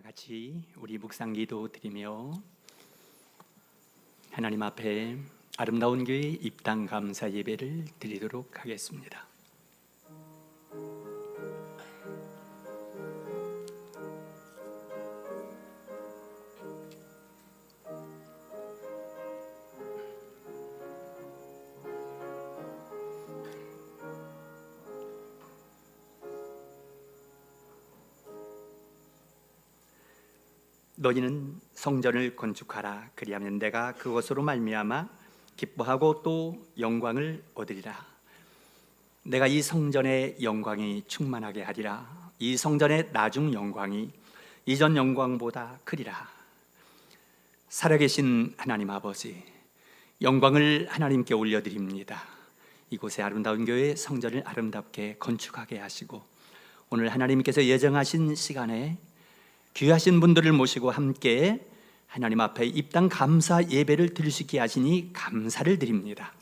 다 같이 우리 묵상기도 드리며 하나님 앞에 아름다운 교회 입당 감사 예배를 드리도록 하겠습니다. 너희는 성전을 건축하라. 그리하면 내가 그것으로 말미암아 기뻐하고 또 영광을 얻으리라. 내가 이 성전의 영광이 충만하게 하리라. 이 성전의 나중 영광이 이전 영광보다 크리라. 살아계신 하나님 아버지, 영광을 하나님께 올려드립니다. 이곳의 아름다운 교회 성전을 아름답게 건축하게 하시고 오늘 하나님께서 예정하신 시간에 귀하신 분들을 모시고 함께 하나님 앞에 입당 감사 예배를 드릴 수 있게 하시니 감사를 드립니다.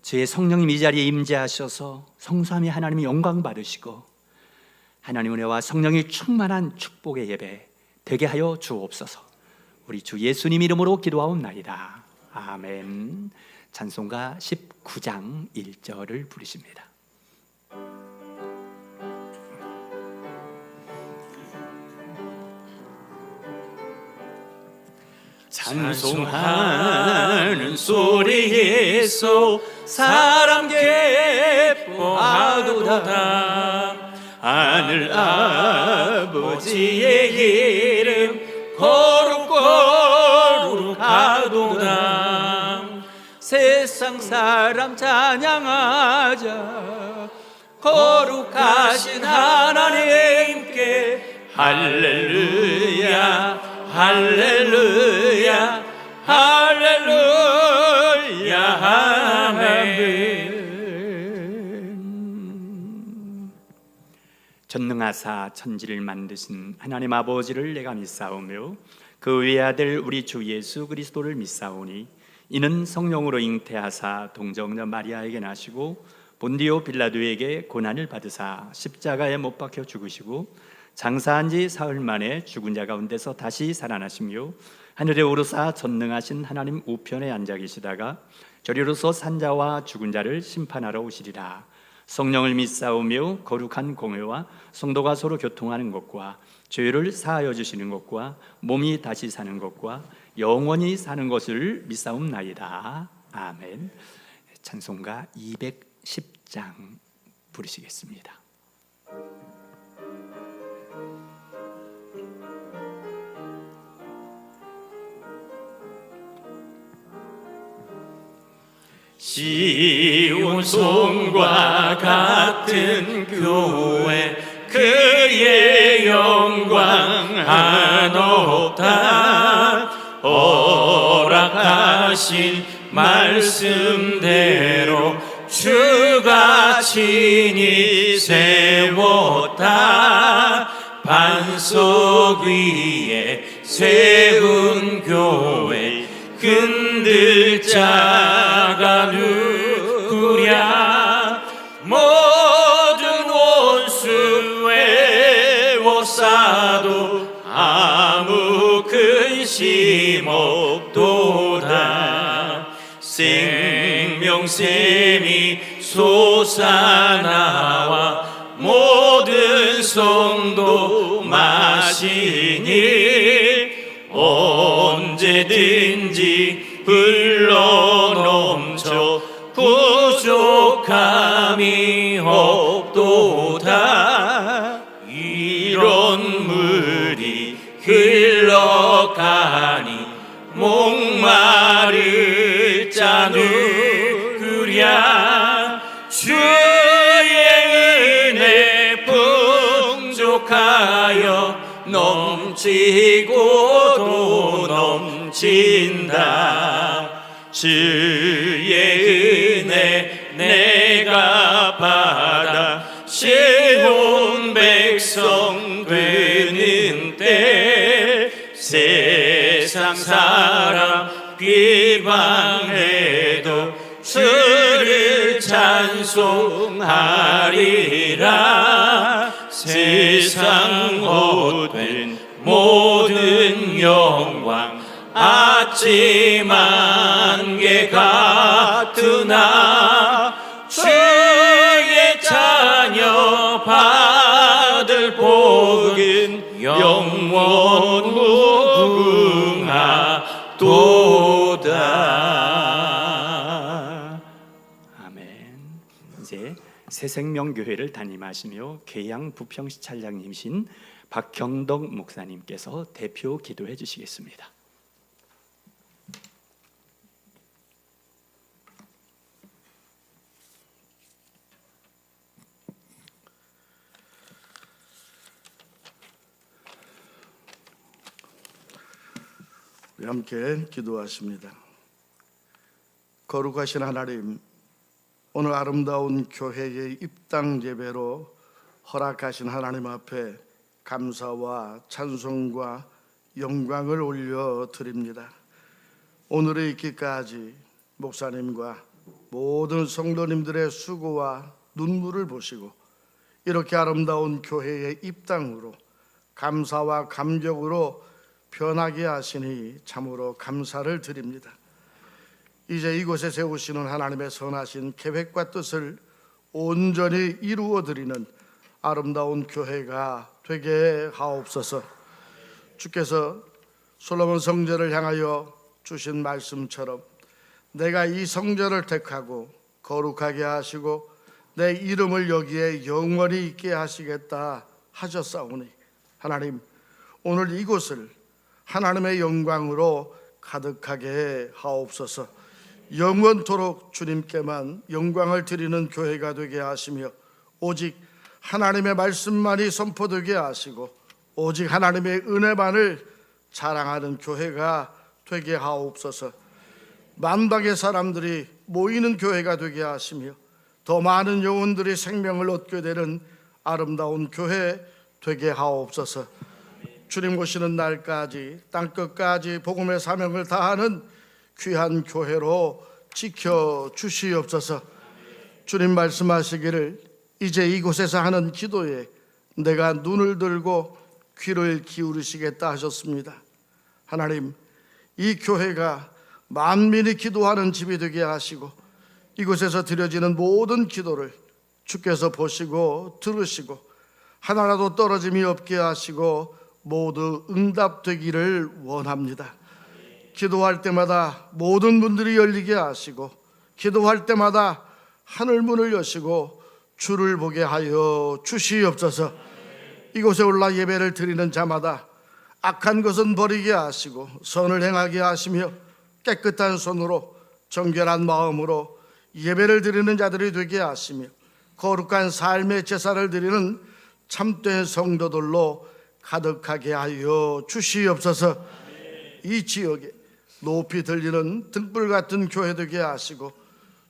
주의 성령님 이 자리에 임재하셔서 성삼위 하나님의 영광 받으시고 하나님 은혜와 성령이 충만한 축복의 예배 되게 하여 주옵소서. 우리 주 예수님 이름으로 기도하옵나이다. 아멘. 찬송가 19장 1절을 부르십니다. 찬송하는 소리에서 사람 기뻐하도다. 하늘 아버지의 이름 거룩거룩하도다. 세상 사람 찬양하자. 거룩하신 하나님께 할렐루야 할렐루야 할렐루야 아멘. 전능하사 천지를 만드신 하나님 아버지를 내가 믿사오며 그 외아들 우리 주 예수 그리스도를 믿사오니 이는 성령으로 잉태하사 동정녀 마리아에게 나시고 본디오 빌라도에게 고난을 받으사 십자가에 못 박혀 죽으시고 장사한 지 사흘 만에 죽은 자 가운데서 다시 살아나시며 하늘에 오르사 전능하신 하나님 우편에 앉아 계시다가 저리로서 산자와 죽은 자를 심판하러 오시리라. 성령을 믿사오며 거룩한 공회와 성도가 서로 교통하는 것과 죄를 사하여 주시는 것과 몸이 다시 사는 것과 영원히 사는 것을 믿사옵나이다. 아멘. 찬송가 210장 부르시겠습니다. 시온 손과 같은 교회 그의 영광 한없다. 허락하신 말씀대로 주가 친히 세웠다. 반석 위에 세운 교회 흔들 자가 누구랴. 모든 원수 외워싸도 아무 근심 없도다. 생명샘이 솟아나와 모든 성도 마시니 언제든지 흘러넘쳐 부족함이 없도다. 이런 물이 흘러가니 목마를 자 누구랴. 주의 은혜 풍족하여 넘치고도 넘친다. 주의 은혜 내가 받아 시온 백성 되는 때 세상 사람 비방해도 주를 찬송하리라. 세상 헛된 모든 영광 아찔한 게 같으나 주의 자녀 받을 복은 영원 무궁하도다. 아멘. 이제 새생명교회를 담임하시며 계양 부평시 찰장님이신 박경덕 목사님께서 대표 기도해 주시겠습니다. 우리 함께 기도하십니다. 거룩하신 하나님, 오늘 아름다운 교회의 입당 예배로 허락하신 하나님 앞에 감사와 찬송과 영광을 올려드립니다. 오늘의 있기까지 목사님과 모든 성도님들의 수고와 눈물을 보시고 이렇게 아름다운 교회의 입당으로 감사와 감격으로 변하게 하시니 참으로 감사를 드립니다. 이제 이곳에 세우시는 하나님의 선하신 계획과 뜻을 온전히 이루어 드리는 아름다운 교회가 되게 하옵소서. 주께서 솔로몬 성전을 향하여 주신 말씀처럼 내가 이 성전을 택하고 거룩하게 하시고 내 이름을 여기에 영원히 있게 하시겠다 하셨사오니 하나님, 오늘 이곳을 하나님의 영광으로 가득하게 하옵소서. 영원토록 주님께만 영광을 드리는 교회가 되게 하시며 오직 하나님의 말씀만이 선포되게 하시고 오직 하나님의 은혜만을 자랑하는 교회가 되게 하옵소서. 만방의 사람들이 모이는 교회가 되게 하시며 더 많은 영혼들이 생명을 얻게 되는 아름다운 교회 되게 하옵소서. 주님 오시는 날까지 땅끝까지 복음의 사명을 다하는 귀한 교회로 지켜주시옵소서. 주님 말씀하시기를 이제 이곳에서 하는 기도에 내가 눈을 들고 귀를 기울이시겠다 하셨습니다. 하나님, 이 교회가 만민이 기도하는 집이 되게 하시고 이곳에서 드려지는 모든 기도를 주께서 보시고 들으시고 하나라도 떨어짐이 없게 하시고 모두 응답되기를 원합니다. 기도할 때마다 모든 문들이 열리게 하시고 기도할 때마다 하늘 문을 여시고 주를 보게 하여 주시옵소서. 이곳에 올라 예배를 드리는 자마다 악한 것은 버리게 하시고 선을 행하게 하시며 깨끗한 손으로 정결한 마음으로 예배를 드리는 자들이 되게 하시며 거룩한 삶의 제사를 드리는 참된 성도들로 가득하게 하여 주시옵소서. 이 지역에 높이 들리는 등불 같은 교회 되게 하시고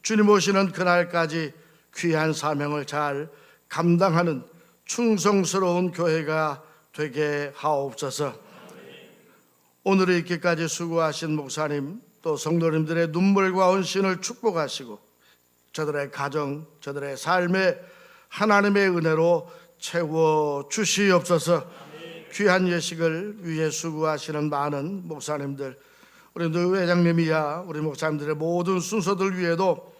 주님 오시는 그날까지 귀한 사명을 잘 감당하는 충성스러운 교회가 되게 하옵소서. 오늘 이렇게까지 수고하신 목사님 또 성도님들의 눈물과 헌신을 축복하시고 저들의 가정, 저들의 삶에 하나님의 은혜로 채워 주시옵소서. 귀한 예식을 위해 수고하시는 많은 목사님들, 우리 노 회장님이야 우리 목사님들의 모든 순서들 위에도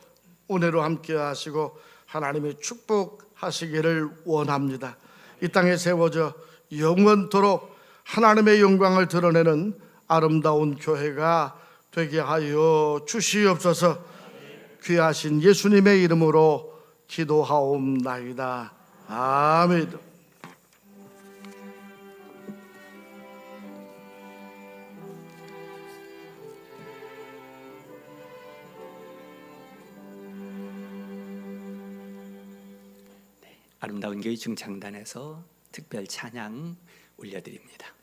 은혜로 함께 하시고 하나님의 축복하시기를 원합니다. 이 땅에 세워져 영원토록 하나님의 영광을 드러내는 아름다운 교회가 되게 하여 주시옵소서. 귀하신 예수님의 이름으로 기도하옵나이다. 아멘. 아름다운 교회 중창단에서 특별 찬양 올려드립니다.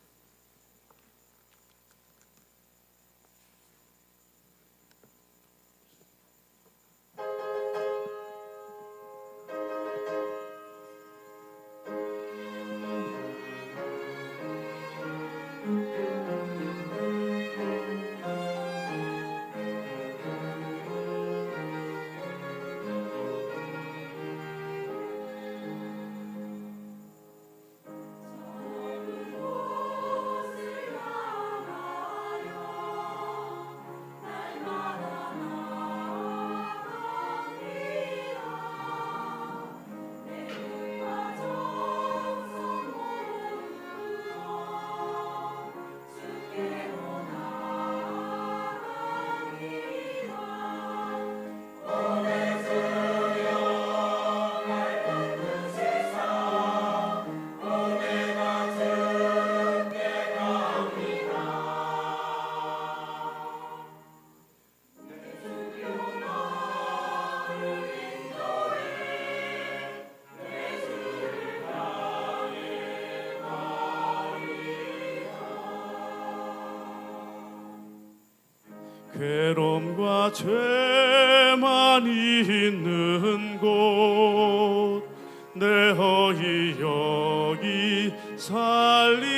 괴로움과 죄만 있는 곳 내 허이 여기 살리까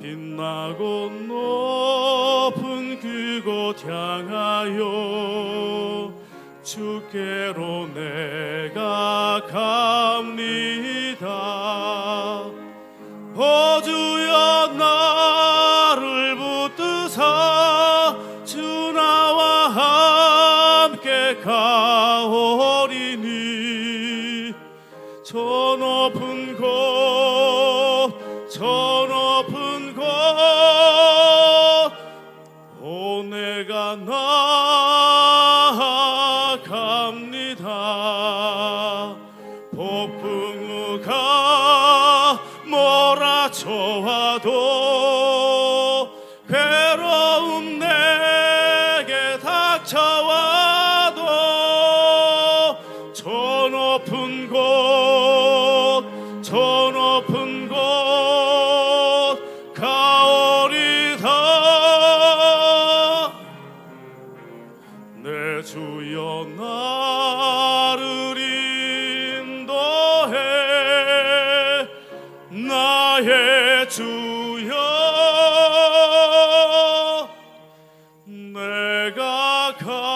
빛나고 높은 그곳 향하여 주께로 내가 갑니다. 오 주여 나를 붙드사 주 나와 함께 가오리니 저 높은 곳 오 내가 나아갑니다. 폭풍우가 몰아쳐와도 괴로움 내게 닥쳐와도 저 높은 곳 가오리다. 내 주여 나를 인도해 나의 주여 내가 가리다.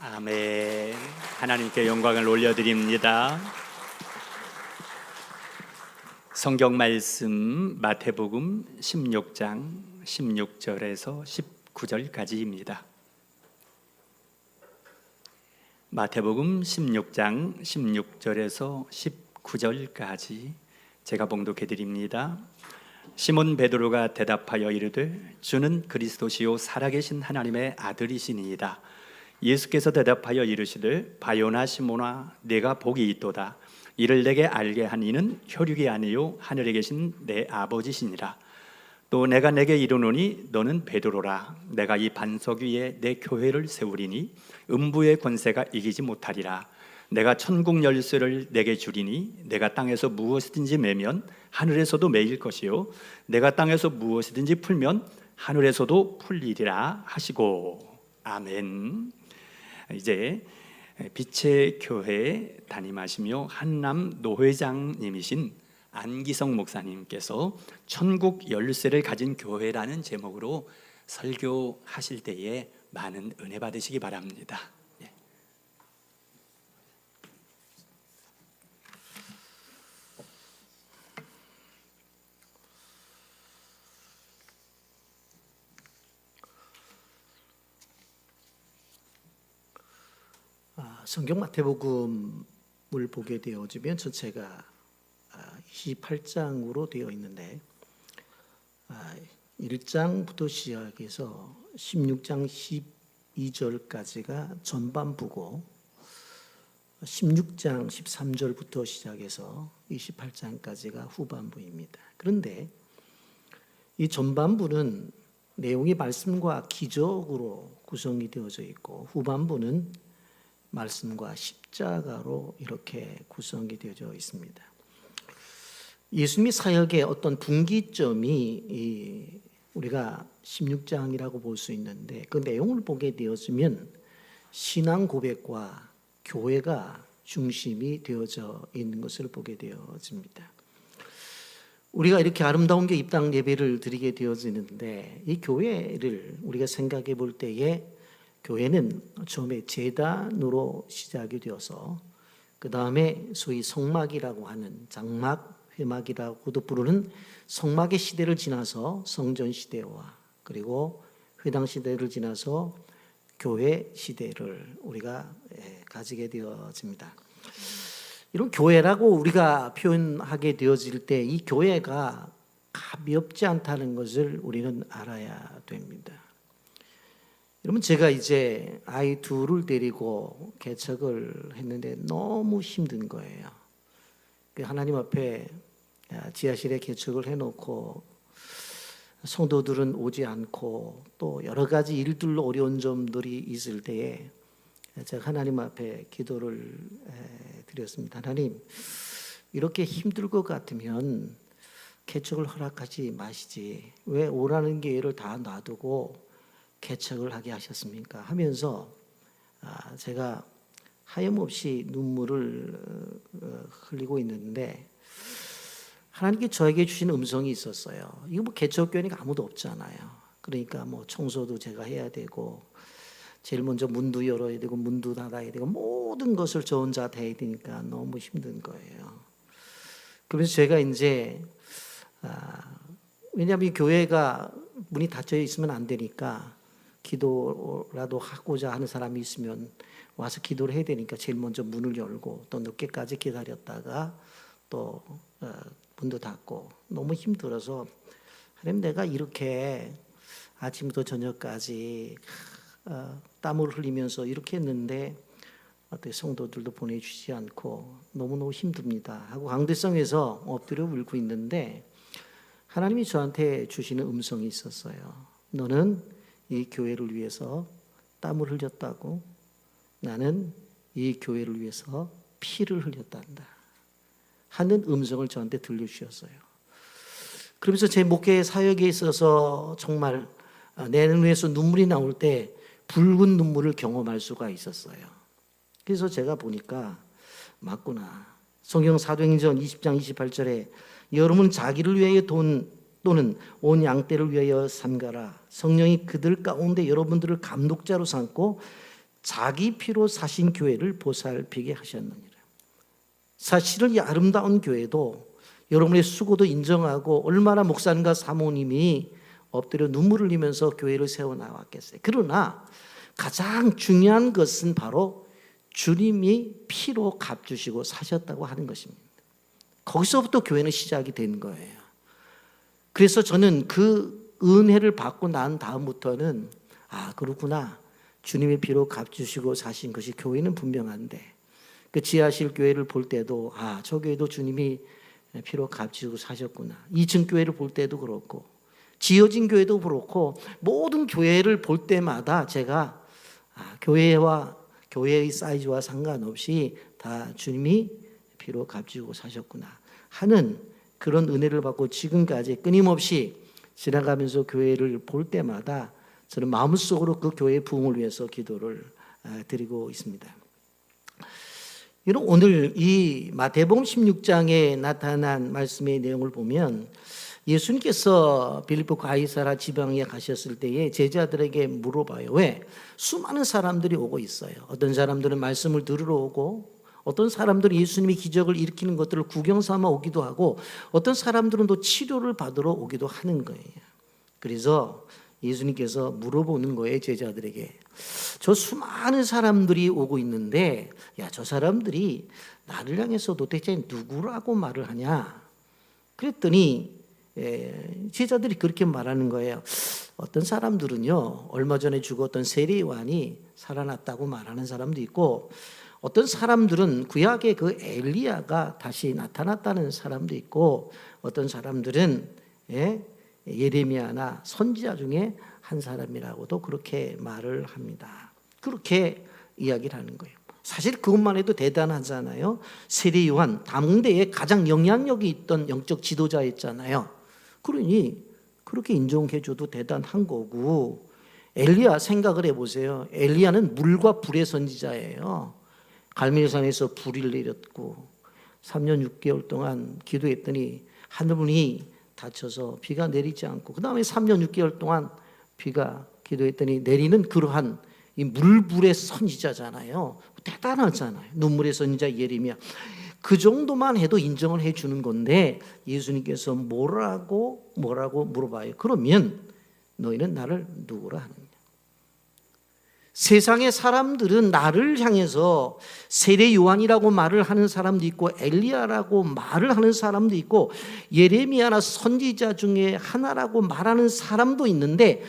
아멘. 하나님께 영광을 올려드립니다. 성경 말씀 마태복음 16장 16절에서 19절까지입니다. 마태복음 16장 16절에서 19절까지 제가 봉독해 드립니다. 시몬 베드로가 대답하여 이르되 주는 그리스도시요 살아계신 하나님의 아들이시니이다. 예수께서 대답하여 이르시되 바요나 시몬아 내가 복이 있도다. 이를 내게 알게 한 이는 혈육이 아니요 하늘에 계신 내 아버지시니라. 또 내가 내게 이르노니 너는 베드로라. 내가 이 반석 위에 내 교회를 세우리니 음부의 권세가 이기지 못하리라. 내가 천국 열쇠를 내게 주리니 내가 땅에서 무엇이든지 매면 하늘에서도 매일 것이요 내가 땅에서 무엇이든지 풀면 하늘에서도 풀리리라 하시고. 아멘. 이제 빛의 교회에 담임하시며 한남 노회장님이신 안기성 목사님께서 천국 열쇠를 가진 교회라는 제목으로 설교하실 때에 많은 은혜 받으시기 바랍니다. 성경 마태복음을 보게 되어지면 전체가 28장으로 되어 있는데 1장부터 시작해서 16장 12절까지가 전반부고 16장 13절부터 시작해서 28장까지가 후반부입니다. 그런데 이 전반부는 내용이 말씀과 기적으로 구성이 되어져 있고 후반부는 말씀과 십자가로 이렇게 구성이 되어져 있습니다. 예수님의 사역의 어떤 분기점이 우리가 16장이라고 볼 수 있는데 그 내용을 보게 되었으면 신앙 고백과 교회가 중심이 되어져 있는 것을 보게 되어집니다. 우리가 이렇게 아름다운 게 입당 예배를 드리게 되어지는데 이 교회를 우리가 생각해 볼 때에 교회는 처음에 제단으로 시작이 되어서 그 다음에 소위 성막이라고 하는 장막, 회막이라고도 부르는 성막의 시대를 지나서 성전 시대와 그리고 회당 시대를 지나서 교회 시대를 우리가 가지게 되어집니다. 이런 교회라고 우리가 표현하게 되어질 때 이 교회가 가볍지 않다는 것을 우리는 알아야 됩니다. 여러분 제가 이제 아이 둘을 데리고 개척을 했는데 너무 힘든 거예요. 하나님 앞에 지하실에 개척을 해놓고 성도들은 오지 않고 또 여러 가지 일들로 어려운 점들이 있을 때에 제가 하나님 앞에 기도를 드렸습니다. 하나님, 이렇게 힘들 것 같으면 개척을 허락하지 마시지 왜 오라는 기회를 다 놔두고 개척을 하게 하셨습니까? 하면서 제가 하염없이 눈물을 흘리고 있는데 하나님께 저에게 주신 음성이 있었어요. 이거 뭐 개척교회니까 아무도 없잖아요. 그러니까 뭐 청소도 제가 해야 되고 제일 먼저 문도 열어야 되고 문도 닫아야 되고 모든 것을 저 혼자 다 해야 되니까 너무 힘든 거예요. 그래서 제가 이제 왜냐하면 이 교회가 문이 닫혀 있으면 안 되니까 기도라도 하고자 하는 사람이 있으면 와서 기도를 해야 되니까 제일 먼저 문을 열고 또 늦게까지 기다렸다가 또 문도 닫고 너무 힘들어서 하나님 내가 이렇게 아침부터 저녁까지 땀을 흘리면서 이렇게 했는데 어떻게 성도들도 보내주지 않고 너무너무 힘듭니다 하고 강대성에서 엎드려 울고 있는데 하나님이 저한테 주시는 음성이 있었어요. 너는 이 교회를 위해서 땀을 흘렸다고 나는 이 교회를 위해서 피를 흘렸단다 하는 음성을 저한테 들려주셨어요. 그러면서 제 목회 사역에 있어서 정말 내 눈에서 눈물이 나올 때 붉은 눈물을 경험할 수가 있었어요. 그래서 제가 보니까 맞구나. 성경 사도행전 20장 28절에 여러분 자기를 위하여 또는 온 양떼를 위하여 삼가라. 성령이 그들 가운데 여러분들을 감독자로 삼고 자기 피로 사신 교회를 보살피게 하셨느니라. 사실은 이 아름다운 교회도 여러분의 수고도 인정하고 얼마나 목사님과 사모님이 엎드려 눈물을 흘리면서 교회를 세워나왔겠어요. 그러나 가장 중요한 것은 바로 주님이 피로 값주시고 사셨다고 하는 것입니다. 거기서부터 교회는 시작이 된 거예요. 그래서 저는 그 은혜를 받고 난 다음부터는 그렇구나. 주님의 피로 값주시고 사신 것이 교회는 분명한데 그 지하실 교회를 볼 때도 저 교회도 주님이 피로 값주시고 사셨구나. 2층 교회를 볼 때도 그렇고 지어진 교회도 그렇고 모든 교회를 볼 때마다 제가 교회와 교회의 사이즈와 상관없이 다 주님이 피로 값주시고 사셨구나 하는 그런 은혜를 받고 지금까지 끊임없이 지나가면서 교회를 볼 때마다 저는 마음속으로 그 교회의 부흥을 위해서 기도를 드리고 있습니다. 여러분 오늘 이 마태복음 16장에 나타난 말씀의 내용을 보면 예수님께서 빌립보 가이사라 지방에 가셨을 때에 제자들에게 물어봐요. 왜? 수많은 사람들이 오고 있어요. 어떤 사람들은 말씀을 들으러 오고 어떤 사람들은 예수님이 기적을 일으키는 것들을 구경 삼아 오기도 하고 어떤 사람들은 또 치료를 받으러 오기도 하는 거예요. 그래서 예수님께서 물어보는 거예요. 제자들에게. 저 수많은 사람들이 오고 있는데 저 사람들이 나를 향해서 도대체 누구라고 말을 하냐? 그랬더니 제자들이 그렇게 말하는 거예요. 어떤 사람들은요 얼마 전에 죽었던 세례요한이 살아났다고 말하는 사람도 있고 어떤 사람들은 구약의 그 엘리야가 다시 나타났다는 사람도 있고 어떤 사람들은 예레미야나 선지자 중에 한 사람이라고도 그렇게 말을 합니다. 그렇게 이야기를 하는 거예요. 사실 그것만 해도 대단하잖아요. 세례 요한 당대에 가장 영향력이 있던 영적 지도자였잖아요. 그러니 그렇게 인정해줘도 대단한 거고, 엘리야 생각을 해보세요. 엘리야는 물과 불의 선지자예요. 갈멜산에서 불을 내렸고 3년 6개월 동안 기도했더니 하늘문이 닫혀서 비가 내리지 않고, 그 다음에 3년 6개월 동안 비가 기도했더니 내리는 그러한 이 물불의 선지자잖아요. 대단하잖아요. 눈물의 선지자 예레미야. 그 정도만 해도 인정을 해주는 건데 예수님께서 뭐라고 물어봐요. 그러면 너희는 나를 누구라 하느냐? 세상의 사람들은 나를 향해서 세례 요한이라고 말을 하는 사람도 있고 엘리야라고 말을 하는 사람도 있고 예레미야나 선지자 중에 하나라고 말하는 사람도 있는데,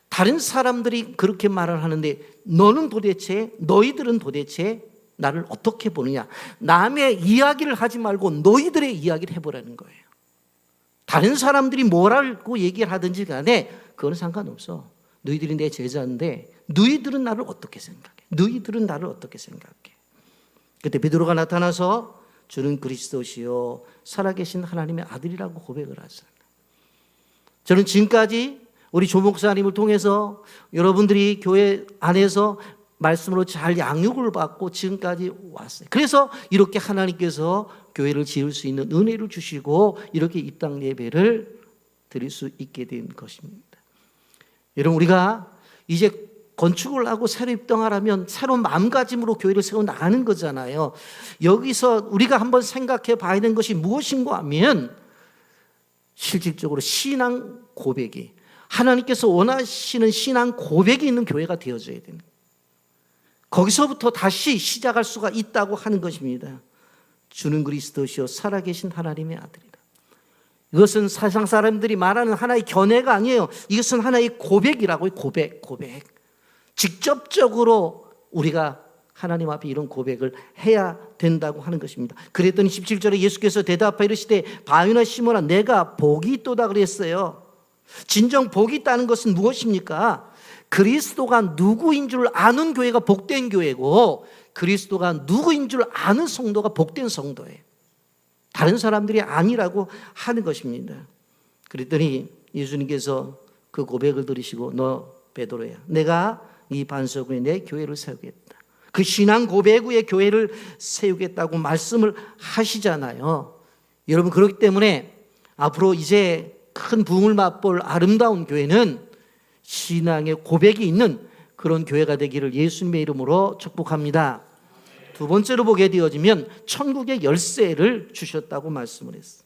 다른 사람들이 그렇게 말을 하는데 너희들은 도대체 나를 어떻게 보느냐? 남의 이야기를 하지 말고 너희들의 이야기를 해보라는 거예요. 다른 사람들이 뭐라고 얘기를 하든지 간에 그건 상관없어. 너희들이 내 제자인데 너희들은 나를 어떻게 생각해? 너희들은 나를 어떻게 생각해? 그때 베드로가 나타나서 주는 그리스도시요 살아계신 하나님의 아들이라고 고백을 하잖아요. 저는 지금까지 우리 조 목사님을 통해서 여러분들이 교회 안에서 말씀으로 잘 양육을 받고 지금까지 왔어요. 그래서 이렇게 하나님께서 교회를 지을 수 있는 은혜를 주시고 이렇게 입당 예배를 드릴 수 있게 된 것입니다. 여러분, 우리가 이제 건축을 하고 새로 입당하려면 새로운 마음가짐으로 교회를 세워 나가는 거잖아요. 여기서 우리가 한번 생각해 봐야 되는 것이 무엇인가 하면 실질적으로 신앙 고백이, 하나님께서 원하시는 신앙 고백이 있는 교회가 되어져야 되는 거예요. 거기서부터 다시 시작할 수가 있다고 하는 것입니다. 주는 그리스도시요 살아계신 하나님의 아들이다. 이것은 세상 사람들이 말하는 하나의 견해가 아니에요. 이것은 하나의 고백이라고요. 고백. 직접적으로 우리가 하나님 앞에 이런 고백을 해야 된다고 하는 것입니다. 그랬더니 17절에 예수께서 대답하여 이르시되 바요나 시몬아 내가 복이 있도다 그랬어요. 진정 복이 있다는 것은 무엇입니까? 그리스도가 누구인 줄 아는 교회가 복된 교회고 그리스도가 누구인 줄 아는 성도가 복된 성도예요. 다른 사람들이 아니라고 하는 것입니다. 그랬더니 예수님께서 그 고백을 들으시고 너 베드로야, 내가 이 반석 위에 내 교회를 세우겠다. 그 신앙 고백 위에 교회를 세우겠다고 말씀을 하시잖아요. 여러분, 그렇기 때문에 앞으로 이제 큰 부흥을 맛볼 아름다운 교회는 신앙의 고백이 있는 그런 교회가 되기를 예수님의 이름으로 축복합니다. 두 번째로 보게 되어지면 천국의 열쇠를 주셨다고 말씀을 했어요.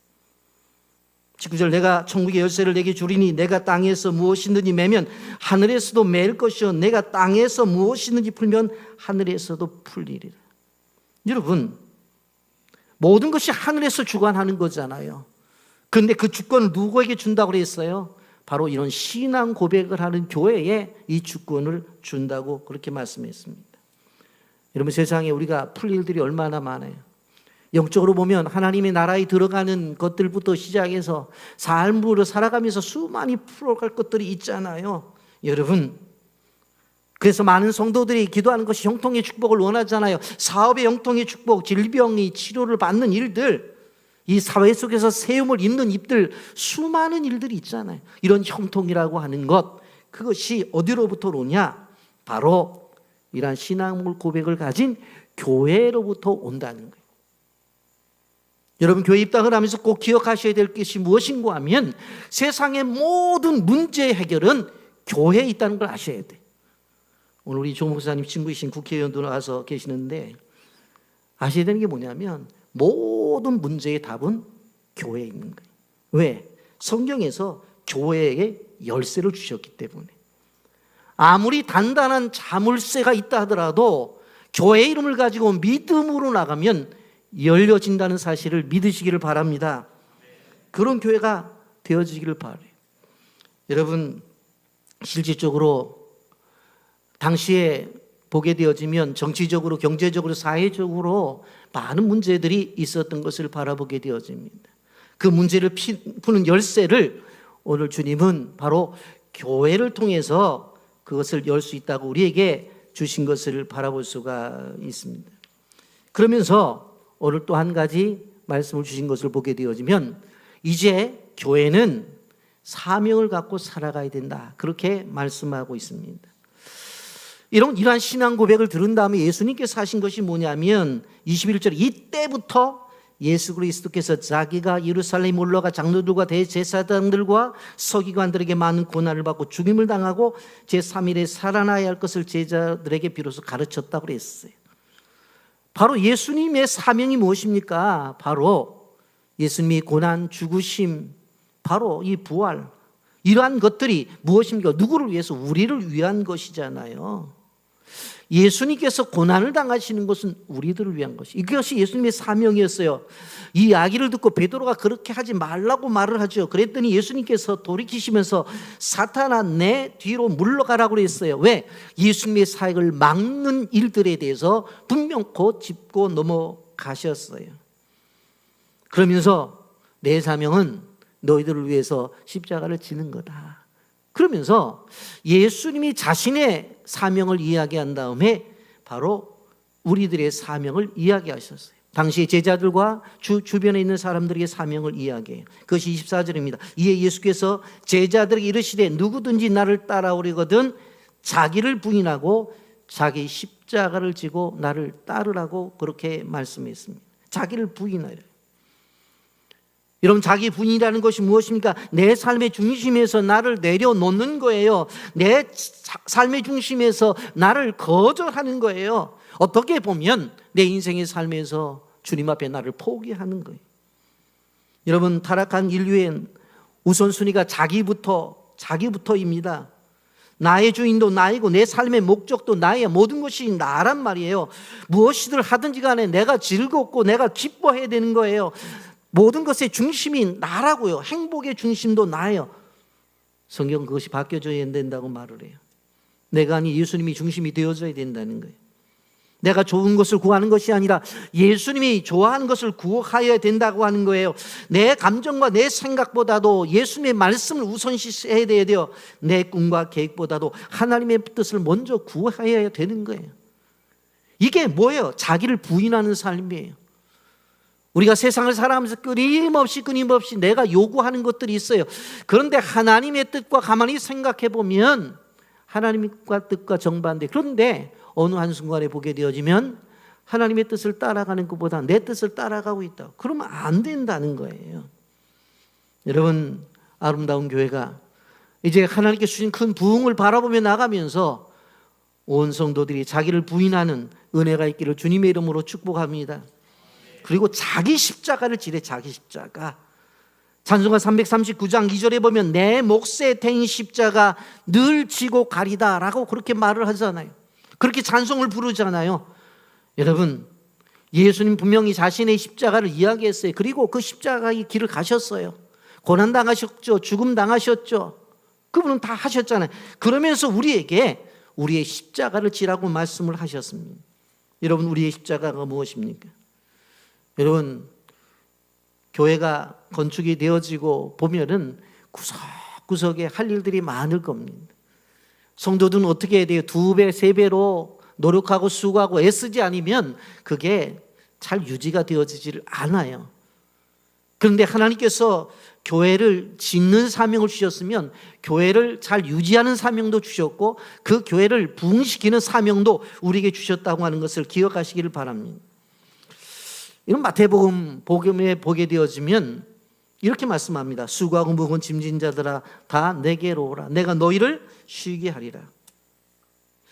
19절 내가 천국의 열쇠를 내게 주리니 내가 땅에서 무엇이든지 매면 하늘에서도 매일 것이요 내가 땅에서 무엇이든지 풀면 하늘에서도 풀리리라. 여러분, 모든 것이 하늘에서 주관하는 거잖아요. 그런데 그 주권을 누구에게 준다고 그랬어요? 바로 이런 신앙 고백을 하는 교회에 이 주권을 준다고 그렇게 말씀했습니다. 여러분, 세상에 우리가 풀 일들이 얼마나 많아요. 영적으로 보면 하나님의 나라에 들어가는 것들부터 시작해서 삶으로 살아가면서 수많이 풀어갈 것들이 있잖아요. 여러분, 그래서 많은 성도들이 기도하는 것이 형통의 축복을 원하잖아요. 사업의 형통의 축복, 질병이 치료를 받는 일들, 이 사회 속에서 세움을 입는 입들, 수많은 일들이 있잖아요. 이런 형통이라고 하는 것, 그것이 어디로부터 오냐? 바로 이러한 신앙 고백을 가진 교회로부터 온다는 거예요. 여러분, 교회 입당을 하면서 꼭 기억하셔야 될 것이 무엇인가 하면 세상의 모든 문제 해결은 교회에 있다는 걸 아셔야 돼요. 오늘 우리 조 목사님 친구이신 국회의원도 나와서 계시는데 아셔야 되는 게 뭐냐면 모든 문제의 답은 교회에 있는 거예요. 왜? 성경에서 교회에 열쇠를 주셨기 때문에. 아무리 단단한 자물쇠가 있다 하더라도 교회 이름을 가지고 믿음으로 나가면 열려진다는 사실을 믿으시기를 바랍니다. 그런 교회가 되어지기를 바라요. 여러분, 실질적으로 당시에 보게 되어지면 정치적으로, 경제적으로, 사회적으로 많은 문제들이 있었던 것을 바라보게 되어집니다. 그 문제를 푸는 열쇠를 오늘 주님은 바로 교회를 통해서 그것을 열 수 있다고 우리에게 주신 것을 바라볼 수가 있습니다. 그러면서 오늘 또 한 가지 말씀을 주신 것을 보게 되어지면 이제 교회는 사명을 갖고 살아가야 된다, 그렇게 말씀하고 있습니다. 이러한 신앙 고백을 들은 다음에 예수님께서 하신 것이 뭐냐면 21절, 이때부터 예수 그리스도께서 자기가 예루살렘에 올라가 장로들과 대제사장들과 서기관들에게 많은 고난을 받고 죽임을 당하고 제3일에 살아나야 할 것을 제자들에게 비로소 가르쳤다고 그랬어요. 바로 예수님의 사명이 무엇입니까? 바로 예수님의 고난, 죽으심, 바로 이 부활, 이러한 것들이 무엇입니까? 누구를 위해서? 우리를 위한 것이잖아요. 예수님께서 고난을 당하시는 것은 우리들을 위한 것이, 이것이 예수님의 사명이었어요. 이 이야기를 듣고 베드로가 그렇게 하지 말라고 말을 하죠. 그랬더니 예수님께서 돌이키시면서 사탄아, 내 뒤로 물러가라고 그랬어요. 왜? 예수님의 사역을 막는 일들에 대해서 분명 곧 짚고 넘어가셨어요. 그러면서 내 사명은 너희들을 위해서 십자가를 지는 거다. 그러면서 예수님이 자신의 사명을 이야기한 다음에 바로 우리들의 사명을 이야기하셨어요. 당시 제자들과 주변에 있는 사람들에게 사명을 이야기해요. 그것이 24절입니다. 이에 예수께서 제자들에게 이르시되 누구든지 나를 따라오려거든 자기를 부인하고 자기 십자가를 지고 나를 따르라고 그렇게 말씀했습니다. 자기를 부인하라. 여러분, 자기 부인이라는 것이 무엇입니까? 내 삶의 중심에서 나를 내려놓는 거예요. 내 삶의 중심에서 나를 거절하는 거예요. 어떻게 보면 내 인생의 삶에서 주님 앞에 나를 포기하는 거예요. 여러분, 타락한 인류의 우선순위가 자기부터입니다. 나의 주인도 나이고 내 삶의 목적도 나의 모든 것이 나란 말이에요. 무엇이든 하든지 간에 내가 즐겁고 내가 기뻐해야 되는 거예요. 모든 것의 중심이 나라고요. 행복의 중심도 나예요. 성경은 그것이 바뀌어져야 된다고 말을 해요. 내가 아닌 예수님이 중심이 되어져야 된다는 거예요. 내가 좋은 것을 구하는 것이 아니라 예수님이 좋아하는 것을 구하여야 된다고 하는 거예요. 내 감정과 내 생각보다도 예수님의 말씀을 우선시해야 돼요. 내 꿈과 계획보다도 하나님의 뜻을 먼저 구하여야 되는 거예요. 이게 뭐예요? 자기를 부인하는 삶이에요. 우리가 세상을 살아가면서 끊임없이 내가 요구하는 것들이 있어요. 그런데 하나님의 뜻과 가만히 생각해 보면 하나님과 뜻과 정반대. 그런데 어느 한순간에 보게 되어지면 하나님의 뜻을 따라가는 것보다 내 뜻을 따라가고 있다. 그러면 안 된다는 거예요. 여러분, 아름다운 교회가 이제 하나님께 주신 큰 부흥을 바라보며 나가면서 온 성도들이 자기를 부인하는 은혜가 있기를 주님의 이름으로 축복합니다. 그리고 자기 십자가를 지래. 자기 십자가. 찬송가 339장 2절에 보면 내 몫에 된 십자가 늘 지고 가리다 라고 그렇게 말을 하잖아요. 그렇게 찬송을 부르잖아요. 여러분, 예수님 분명히 자신의 십자가를 이야기했어요. 그리고 그 십자가의 길을 가셨어요. 고난 당하셨죠. 죽음 당하셨죠. 그분은 다 하셨잖아요. 그러면서 우리에게 우리의 십자가를 지라고 말씀을 하셨습니다. 여러분, 우리의 십자가가 무엇입니까? 여러분, 교회가 건축이 되어지고 보면은 구석구석에 할 일들이 많을 겁니다. 성도들은 어떻게 해야 돼요? 2배, 3배로 노력하고 수고하고 애쓰지 않으면 그게 잘 유지가 되어지질 않아요. 그런데 하나님께서 교회를 짓는 사명을 주셨으면 교회를 잘 유지하는 사명도 주셨고 그 교회를 부흥시키는 사명도 우리에게 주셨다고 하는 것을 기억하시기를 바랍니다. 이런 마태복음에 보게 되어지면 이렇게 말씀합니다. 수고하고 무거운 짐진 자들아 다 내게로 오라. 내가 너희를 쉬게 하리라.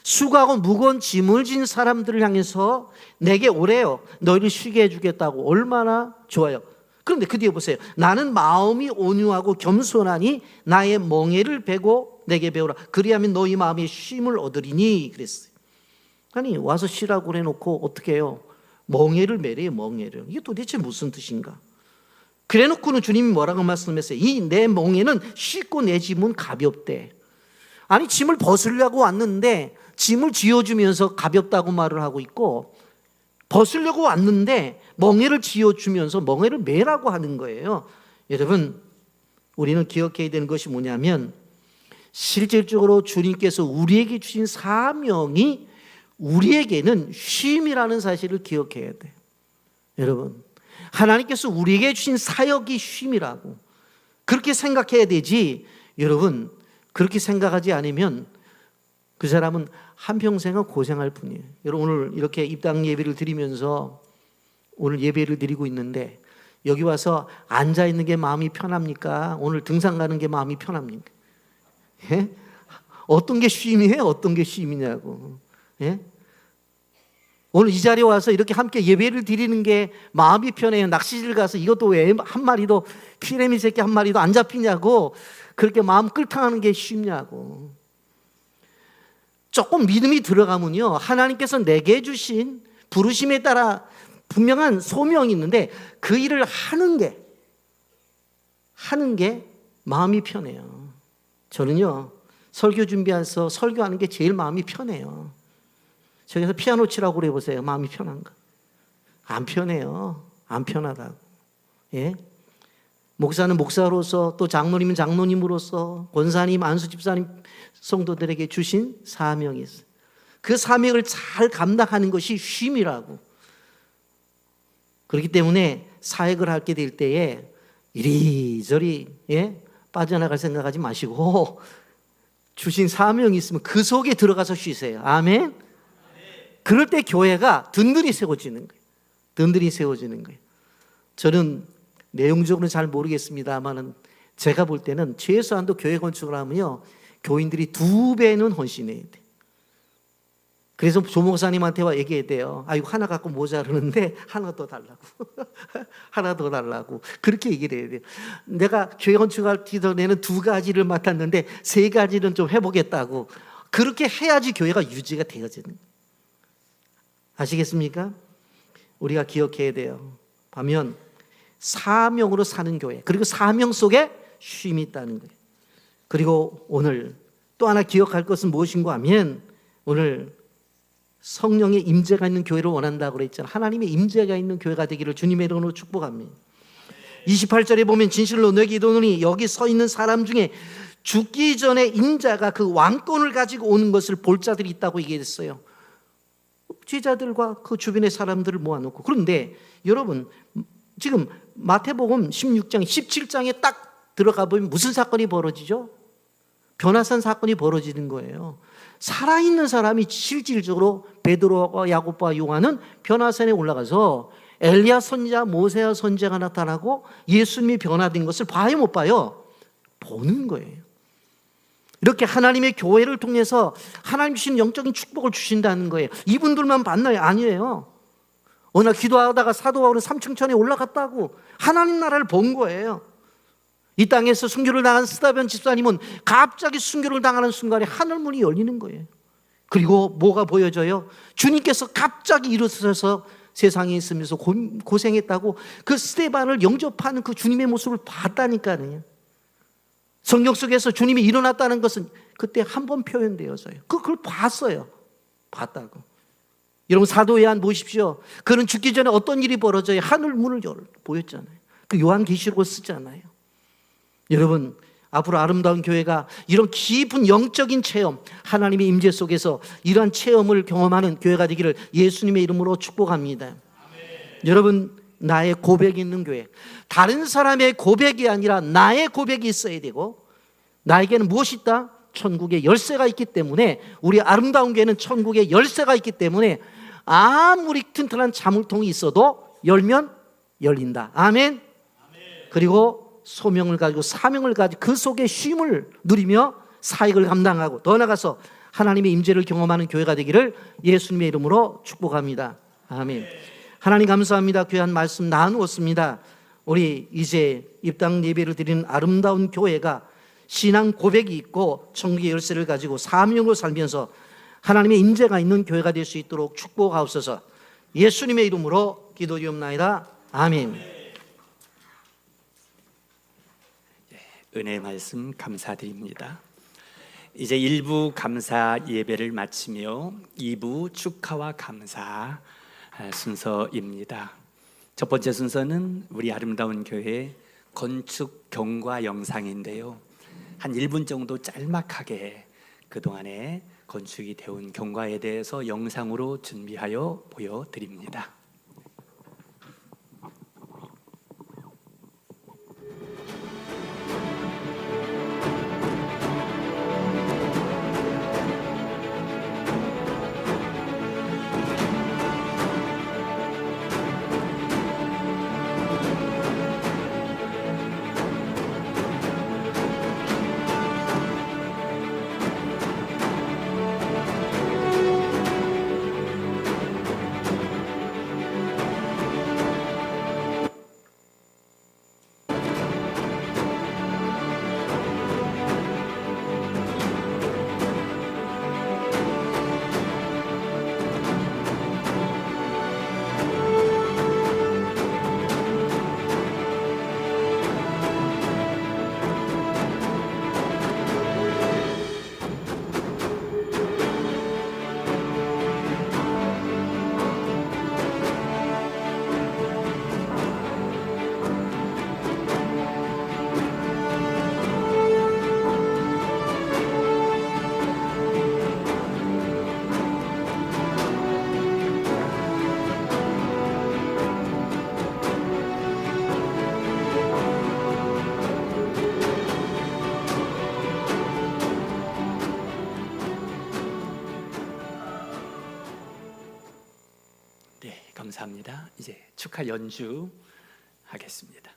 수고하고 무거운 짐을 진 사람들을 향해서 내게 오래요. 너희를 쉬게 해주겠다고. 얼마나 좋아요. 그런데 그 뒤에 보세요. 나는 마음이 온유하고 겸손하니 나의 멍에를 베고 내게 배우라. 그리하면 너희 마음에 쉼을 얻으리니 그랬어요. 아니, 와서 쉬라고 해놓고 어떻게 해요? 멍에를 매래요. 멍에를. 이게 도대체 무슨 뜻인가? 그래놓고는 주님이 뭐라고 말씀했어요? 이 내 멍에는 쉽고 내 짐은 가볍대. 아니, 짐을 벗으려고 왔는데 짐을 쥐어주면서 가볍다고 말을 하고 있고, 벗으려고 왔는데 멍에를 쥐어주면서 멍에를 매라고 하는 거예요. 여러분, 우리는 기억해야 되는 것이 뭐냐면 실질적으로 주님께서 우리에게 주신 사명이 우리에게는 쉼이라는 사실을 기억해야 돼요. 여러분, 하나님께서 우리에게 주신 사역이 쉼이라고 그렇게 생각해야 되지. 여러분, 그렇게 생각하지 않으면 그 사람은 한평생은 고생할 뿐이에요. 여러분, 오늘 이렇게 입당 예배를 드리면서 오늘 예배를 드리고 있는데 여기 와서 앉아 있는 게 마음이 편합니까? 오늘 등산 가는 게 마음이 편합니까? 예? 어떤 게 쉼이에요? 어떤 게 쉼이냐고. 예? 오늘 이 자리에 와서 이렇게 함께 예배를 드리는 게 마음이 편해요. 낚시질 가서 이것도 왜 한 마리도 피레미 새끼 한 마리도 안 잡히냐고 그렇게 마음 끌탕하는 게 쉽냐고. 조금 믿음이 들어가면요, 하나님께서 내게 주신 부르심에 따라 분명한 소명이 있는데 그 일을 하는 게 마음이 편해요. 저는요, 설교 준비해서 설교하는 게 제일 마음이 편해요. 저기서 피아노 치라고 그래 보세요. 마음이 편한가? 안 편해요. 안 편하다고. 예? 목사는 목사로서, 또 장로님은 장로님으로서, 권사님, 안수 집사님, 성도들에게 주신 사명이 있어요. 그 사명을 잘 감당하는 것이 쉼이라고. 그렇기 때문에 사역을 하게 될 때에 이리저리 빠져나갈 생각하지 마시고 주신 사명이 있으면 그 속에 들어가서 쉬세요. 아멘. 그럴 때 교회가 든든히 세워지는 거예요. 든든히 세워지는 거예요. 저는 내용적으로는 잘 모르겠습니다만은 제가 볼 때는 최소한도 교회 건축을 하면요, 교인들이 2배는 헌신해야 돼. 그래서 조목사님한테 와 얘기해야 돼요. 아이고, 하나 갖고 모자르는데 하나 더 달라고. 하나 더 달라고. 그렇게 얘기를 해야 돼요. 내가 교회 건축할 기도내는 2가지를 맡았는데 3가지는 좀 해보겠다고. 그렇게 해야지 교회가 유지가 되어지는 거예요. 아시겠습니까? 우리가 기억해야 돼요. 보면 사명으로 사는 교회, 그리고 사명 속에 쉼이 있다는 거예요. 그리고 오늘 또 하나 기억할 것은 무엇인가 하면 오늘 성령의 임재가 있는 교회를 원한다고 그랬잖아요. 하나님의 임재가 있는 교회가 되기를 주님의 이름으로 축복합니다. 28절에 보면 진실로 내게 이르노니 여기 서 있는 사람 중에 죽기 전에 인자가 그 왕권을 가지고 오는 것을 볼 자들이 있다고 얘기했어요. 제자들과 그 주변의 사람들을 모아놓고. 그런데 여러분, 지금 마태복음 16장 17장에 딱 들어가 보면 무슨 사건이 벌어지죠? 변화산 사건이 벌어지는 거예요. 살아있는 사람이 실질적으로 베드로와 야고보와 요한은 변화산에 올라가서 엘리야 선지자, 모세야 선지자가 나타나고 예수님이 변화된 것을 봐요, 못 봐요? 보는 거예요. 이렇게 하나님의 교회를 통해서 하나님 주신 영적인 축복을 주신다는 거예요. 이분들만 만나요? 아니에요. 어느 날 기도하다가 사도 바울은 삼층천에 올라갔다고 하나님 나라를 본 거예요. 이 땅에서 순교를 당한 스다변 집사님은 갑자기 순교를 당하는 순간에 하늘문이 열리는 거예요. 그리고 뭐가 보여져요? 주님께서 갑자기 일어서서 세상에 있으면서 고생했다고 그 스데반을 영접하는 그 주님의 모습을 봤다니까요. 성경 속에서 주님이 일어났다는 것은 그때 한 번 표현되어서요. 그걸 봤어요. 봤다고. 여러분, 사도 요한 보십시오. 그는 죽기 전에 어떤 일이 벌어져요? 하늘 문을 보였잖아요. 그 요한계시록을 쓰잖아요. 여러분, 앞으로 아름다운 교회가 이런 깊은 영적인 체험, 하나님의 임재 속에서 이러한 체험을 경험하는 교회가 되기를 예수님의 이름으로 축복합니다. 아멘. 여러분, 나의 고백이 있는 교회, 다른 사람의 고백이 아니라 나의 고백이 있어야 되고, 나에게는 무엇이 있다? 천국의 열쇠가 있기 때문에, 우리 아름다운 교회는 천국의 열쇠가 있기 때문에 아무리 튼튼한 자물통이 있어도 열면 열린다. 아멘. 그리고 소명을 가지고 사명을 가지고 그 속에 쉼을 누리며 사역을 감당하고 더 나아가서 하나님의 임재를 경험하는 교회가 되기를 예수님의 이름으로 축복합니다. 아멘. 하나님 감사합니다. 귀한 말씀 나누었습니다. 우리 이제 입당 예배를 드리는 아름다운 교회가 신앙 고백이 있고 천국의 열쇠를 가지고 사명으로 살면서 하나님의 임재가 있는 교회가 될 수 있도록 축복하옵소서. 예수님의 이름으로 기도드리옵나이다. 아멘. 은혜 말씀 감사드립니다. 이제 1부 감사 예배를 마치며 2부 축하와 감사 순서입니다. 첫 번째 순서는 우리 아름다운 교회 건축 경과 영상인데요. 한 1분 정도 짤막하게 그동안에 건축이 되어온 경과에 대해서 영상으로 준비하여 보여드립니다. 네, 감사합니다. 이제 축하 연주 하겠습니다.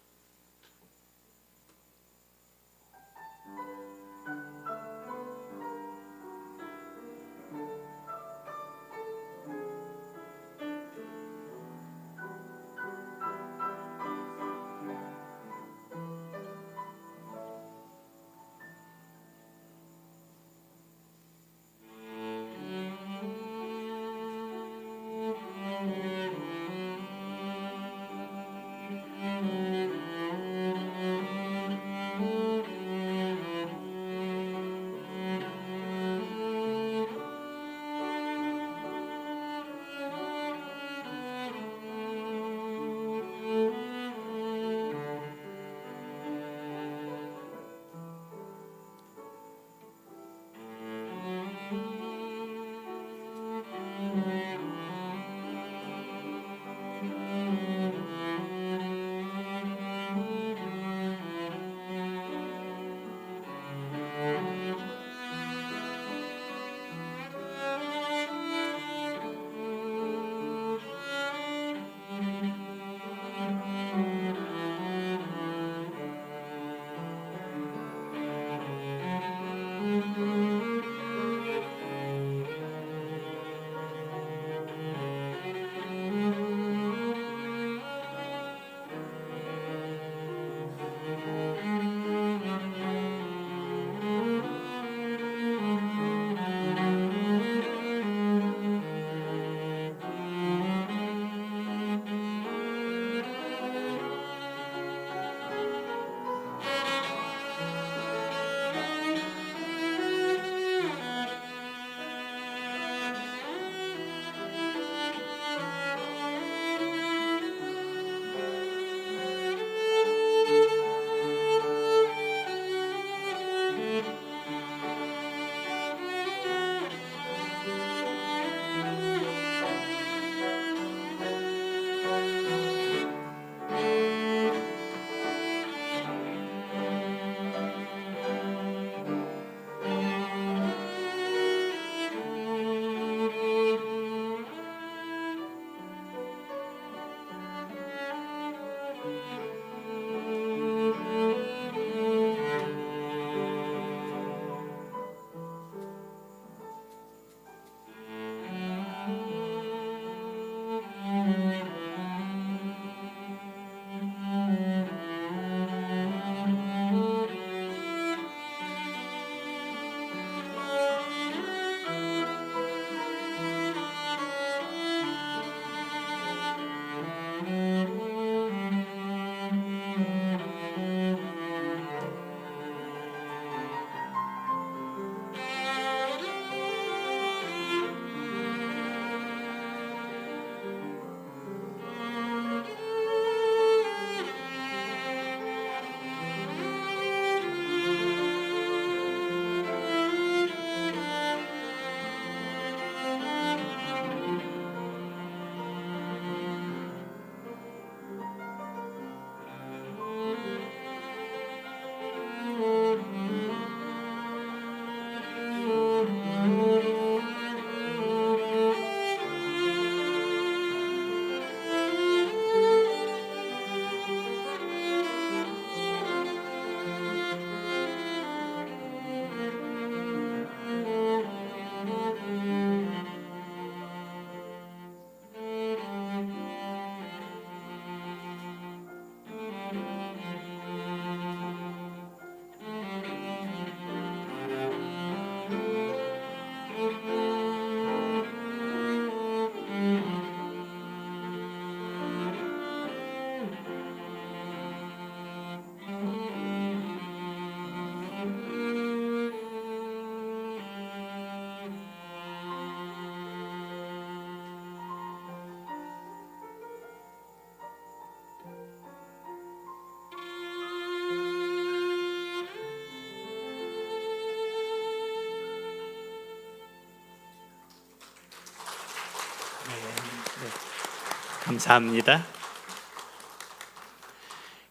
감사합니다.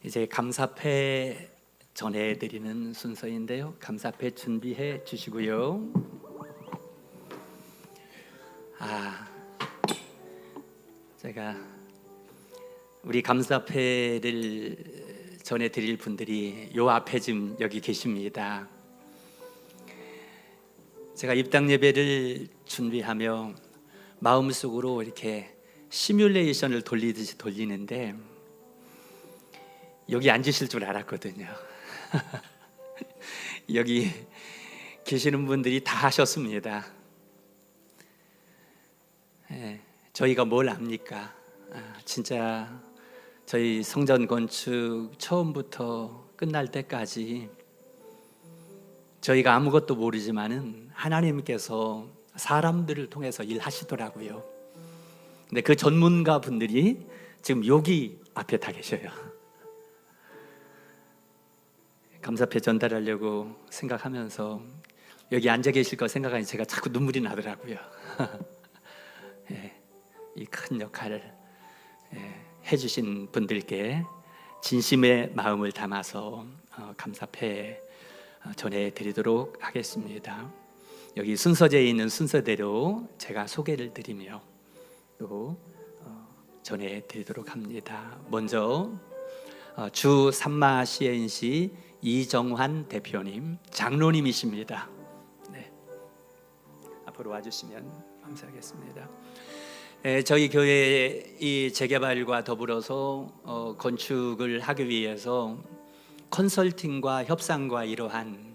이제 감사패 전해드리는 순서인데요. 감사패 준비해 주시고요. 제가 우리 감사패를 전해드릴 분들이 요 앞에 지금 여기 계십니다. 제가 입당 예배를 준비하며 마음속으로 이렇게 시뮬레이션을 돌리듯이 돌리는데 여기 앉으실 줄 알았거든요. 여기 계시는 분들이 다 하셨습니다. 저희가 뭘 압니까? 진짜 저희 성전 건축 처음부터 끝날 때까지 저희가 아무것도 모르지만은 하나님께서 사람들을 통해서 일하시더라고요. 근데 그 전문가 분들이 지금 여기 앞에 다 계셔요. 감사패 전달하려고 생각하면서 여기 앉아 계실 거 생각하니 제가 자꾸 눈물이 나더라고요. 이 큰 역할을 해주신 분들께 진심의 마음을 담아서 감사패 전해드리도록 하겠습니다. 여기 순서제에 있는 순서대로 제가 소개를 드리며 또 전해드리도록 합니다. 먼저 주 산마 CNC 이정환 대표님, 장로님이십니다. 네. 앞으로 와주시면 감사하겠습니다. 저희 교회의 이 재개발과 더불어서 건축을 하기 위해서 컨설팅과 협상과 이러한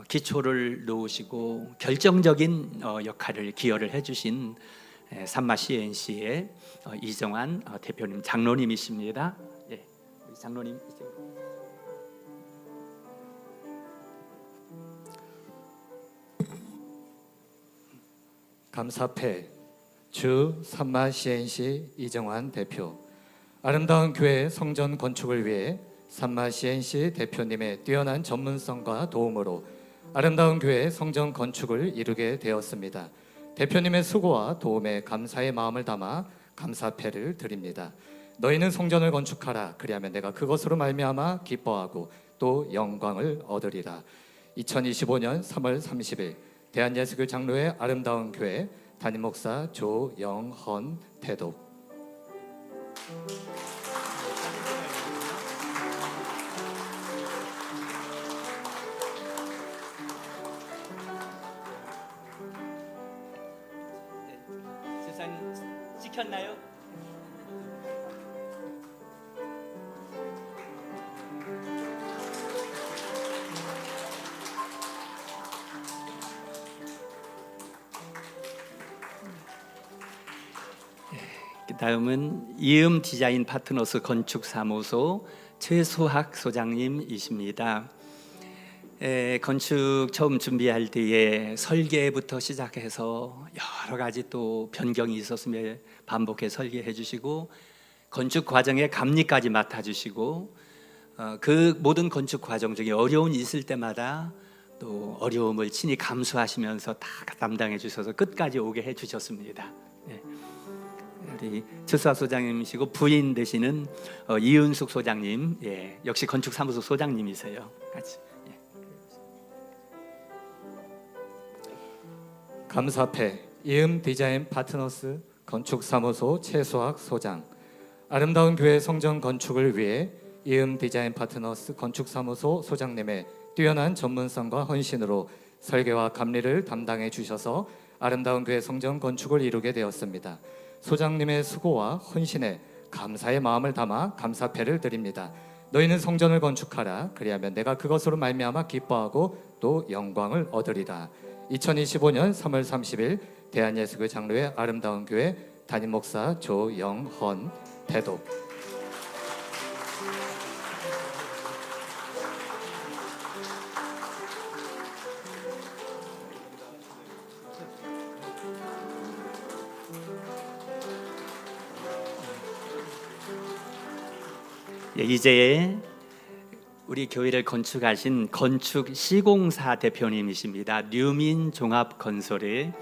기초를 놓으시고 결정적인 역할을 기여를 해주신 산마 CNC의 이정환 대표님, 장로님이십니다. 예, 장로님. 감사패 주 산마 CNC 이정환 대표. 아름다운 교회 성전 건축을 위해 산마 CNC 대표님의 뛰어난 전문성과 도움으로 아름다운 교회 성전 건축을 이루게 되었습니다. 대표님의 수고와 도움에 감사의 마음을 담아 감사패를 드립니다. 너희는 성전을 건축하라. 그리하면 내가 그것으로 말미암아 기뻐하고 또 영광을 얻으리라. 2025년 3월 30일 대한예수교 장로회 아름다운 교회 담임 목사 조영헌 대독. 세상 찍혔나요? 다음은 이음 디자인 파트너스 건축사무소 최소학 소장님이십니다. 건축 처음 준비할 때에 설계부터 시작해서 여러 가지 또 변경이 있었으면 반복해 설계해 주시고 건축 과정의 감리까지 맡아주시고 그 모든 건축 과정 중에 어려움이 있을 때마다 또 어려움을 친히 감수하시면서 다 담당해 주셔서 끝까지 오게 해 주셨습니다. 우리 최수학 소장님이시고 부인 되시는 이은숙 소장님, 역시 건축사무소 소장님이세요. 같이. 감사패 이음 디자인 파트너스 건축사무소 최소학 소장. 아름다운 교회 성전 건축을 위해 이음 디자인 파트너스 건축사무소 소장님의 뛰어난 전문성과 헌신으로 설계와 감리를 담당해 주셔서 아름다운 교회 성전 건축을 이루게 되었습니다. 소장님의 수고와 헌신에 감사의 마음을 담아 감사패를 드립니다. 너희는 성전을 건축하라. 그리하면 내가 그것으로 말미암아 기뻐하고 또 영광을 얻으리라. 2025년 3월 30일 대한예수교 장로회 아름다운 교회 담임 목사 조영헌 대독. 이제 우리 교회를 건축하신 건축 시공사 대표님이십니다. 류민 종합건설의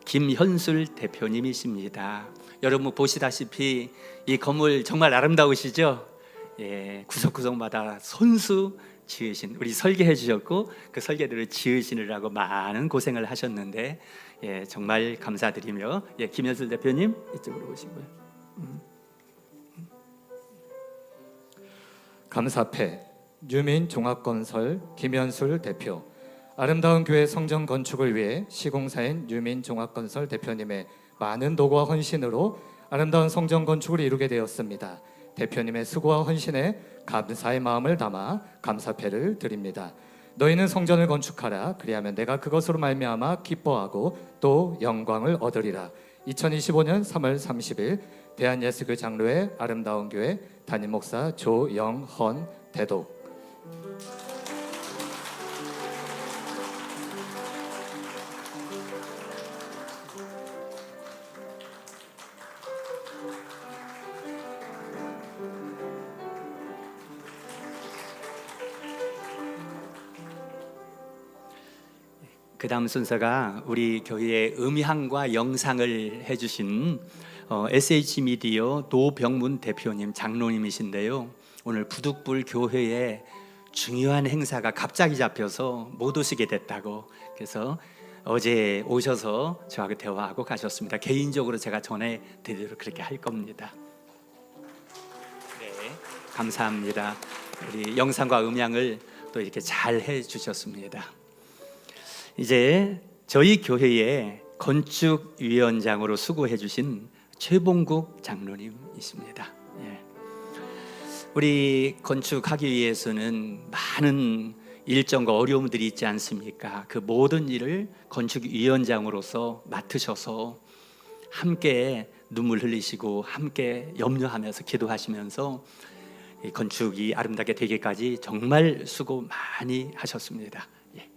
김현술 대표님이십니다. 여러분 보시다시피 이 건물 정말 아름다우시죠? 예, 구석구석마다 손수 지으신, 우리 설계해 주셨고 그 설계들을 지으시느라고 많은 고생을 하셨는데, 예, 정말 감사드리며, 예, 김현슬 대표님 이쪽으로 오시고요. 감사패 유민종합건설 김현술 대표, 아름다운 교회 성전 건축을 위해 시공사인 유민종합건설 대표님의 많은 노고와 헌신으로 아름다운 성전 건축을 이루게 되었습니다. 대표님의 수고와 헌신에 감사의 마음을 담아 감사패를 드립니다. 너희는 성전을 건축하라. 그리하면 내가 그것으로 말미암아 기뻐하고 또 영광을 얻으리라. 2025년 3월 30일 대한예수교 장로회 아름다운 교회 담임 목사 조영헌 대독. 그 다음 순서가 우리 교회의 음향과 영상을 해주신 SH미디어 노병문 대표님, 장로님이신데요. 오늘 부득불 교회에 중요한 행사가 갑자기 잡혀서 못 오시게 됐다고, 그래서 어제 오셔서 저하고 대화하고 가셨습니다. 개인적으로 제가 전해드리도록 그렇게 할 겁니다. 네, 감사합니다. 우리 영상과 음향을 또 이렇게 잘 해주셨습니다. 이제 저희 교회의 건축위원장으로 수고해 주신 최봉국 장로님이십니다. 예. 우리 건축하기 위해서는 많은 일정과 어려움들이 있지 않습니까? 그 모든 일을 건축위원장으로서 맡으셔서 함께 눈물 흘리시고 함께 염려하면서 기도하시면서 이 건축이 아름답게 되기까지 정말 수고 많이 하셨습니다. 예.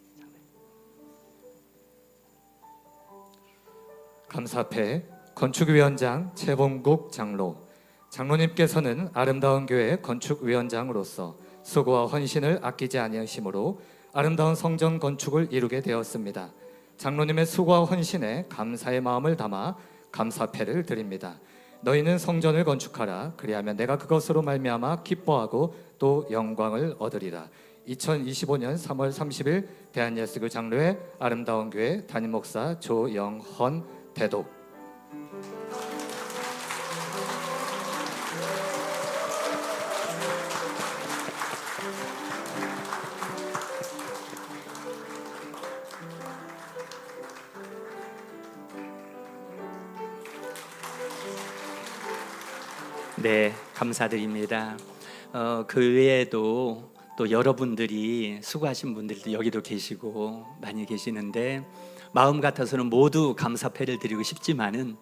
감사패 건축위원장 최봉국 장로, 장로님께서는 아름다운 교회 건축위원장으로서 수고와 헌신을 아끼지 아니하심으로 아름다운 성전 건축을 이루게 되었습니다. 장로님의 수고와 헌신에 감사의 마음을 담아 감사패를 드립니다. 너희는 성전을 건축하라. 그리하면 내가 그것으로 말미암아 기뻐하고 또 영광을 얻으리라. 2025년 3월 30일 대한예수교 장로회 아름다운 교회 담임 목사 조영헌 대독. 네, 감사드립니다. 그 외에도 또 여러분들이 수고하신 분들도 여기도 계시고 많이 계시는데, 마음 같아서는 모두 감사패를 드리고 싶지만은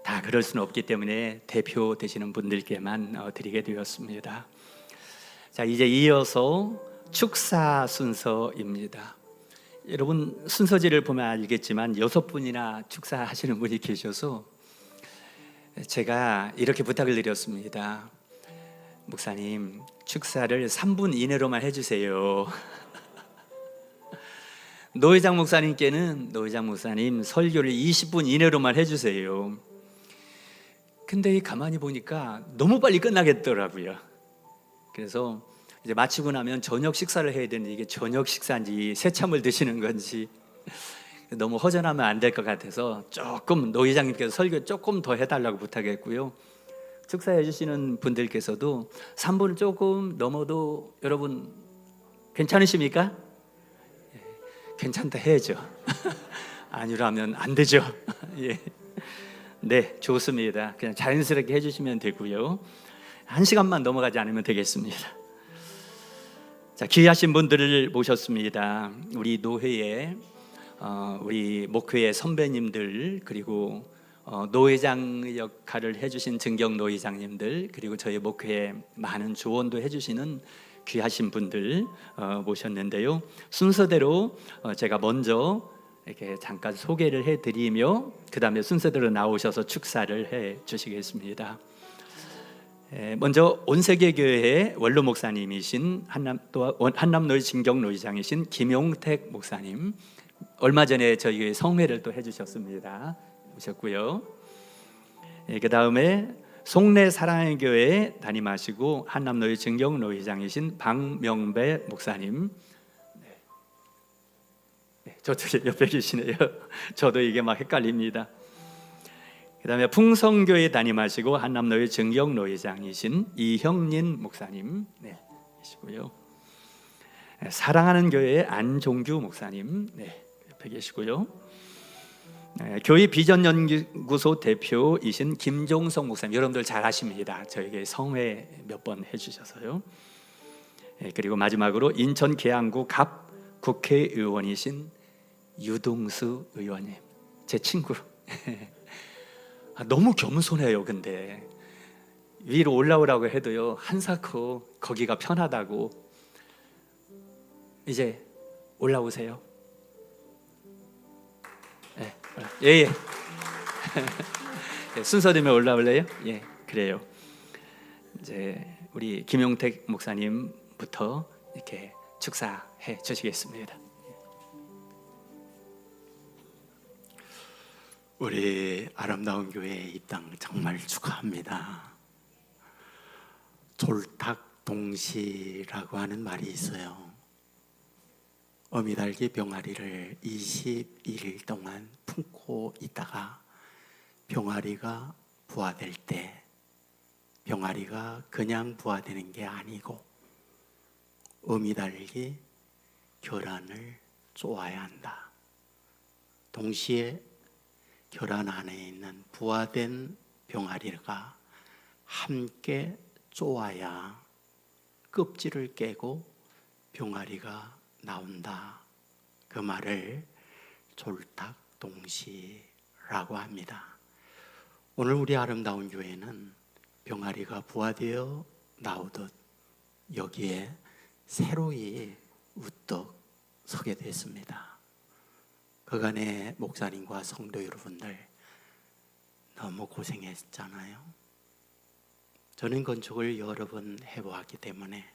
다 그럴 수는 없기 때문에 대표 되시는 분들께만 드리게 되었습니다. 자, 이제 이어서 축사 순서입니다. 여러분 순서지를 보면 알겠지만 6분이나 축사하시는 분이 계셔서 제가 이렇게 부탁을 드렸습니다. 목사님, 축사를 3분 이내로만 해주세요. 노회장 목사님께는 노회장 목사님 설교를 20분 이내로만 해주세요. 근데 가만히 보니까 너무 빨리 끝나겠더라고요. 그래서 이제 마치고 나면 저녁 식사를 해야 되는데 이게 저녁 식사인지 새참을 드시는 건지 너무 허전하면 안 될 것 같아서 조금 노 회장님께서 설교 조금 더 해달라고 부탁했고요. 축사해 주시는 분들께서도 3분을 조금 넘어도 여러분 괜찮으십니까? 예, 괜찮다 해야죠. 아니라면 안 되죠. 예. 네, 좋습니다. 그냥 자연스럽게 해주시면 되고요. 1시간만 넘어가지 않으면 되겠습니다. 자, 귀하신 분들을 모셨습니다. 우리 노회에 우리 목회의 선배님들, 그리고 노회장 역할을 해주신 증경 노회장님들, 그리고 저희 목회에 많은 조언도 해주시는 귀하신 분들 모셨는데요. 순서대로 제가 먼저 이렇게 잠깐 소개를 해드리며 그 다음에 순서대로 나오셔서 축사를 해주시겠습니다. 먼저 온세계교회 원로 목사님이신 한남노회 증경 노회장이신 김용택 목사님, 얼마 전에 저희 성회를 또 해주셨습니다. 오셨고요. 그 다음에 송내 사랑의 교회 담임하시고 한남노회 증경노회장이신 박명배 목사님. 저쪽에 옆에 계시네요. 저도 이게 막 헷갈립니다. 그 다음에 풍성교회 담임하시고 한남노회 증경노회장이신 이형린 목사님 계시고요. 사랑하는 교회의 안종규 목사님 옆에 계시고요. 교회 비전연구소 대표이신 김종성 목사님, 여러분들 잘 아십니다. 저에게 성회 몇 번 해주셔서요. 그리고 마지막으로 인천 계양구 갑 국회의원이신 유동수 의원님, 제 친구. 너무 겸손해요. 근데 위로 올라오라고 해도요, 한사코 거기가 편하다고. 이제 올라오세요. 예. 순서대로 올라올래요? 예, 그래요. 이제 우리 김용택 목사님부터 이렇게 축사해 주시겠습니다. 우리 아름다운 교회 입당 정말 축하합니다. 졸탁동시라고 하는 말이 있어요. 어미달기 병아리를 21일 동안 품고 있다가 병아리가 부화될 때 병아리가 그냥 부화되는 게 아니고 어미달기 결안을 쪼아야 한다. 동시에 결안 안에 있는 부화된 병아리가 함께 쪼아야 껍질을 깨고 병아리가 나온다. 그 말을 졸탁동시라고 합니다. 오늘 우리 아름다운 교회는 병아리가 부화되어 나오듯 여기에 새로이 우뚝 서게 됐습니다. 그간의 목사님과 성도 여러분들 너무 고생했잖아요. 저는 건축을 여러 번 해보았기 때문에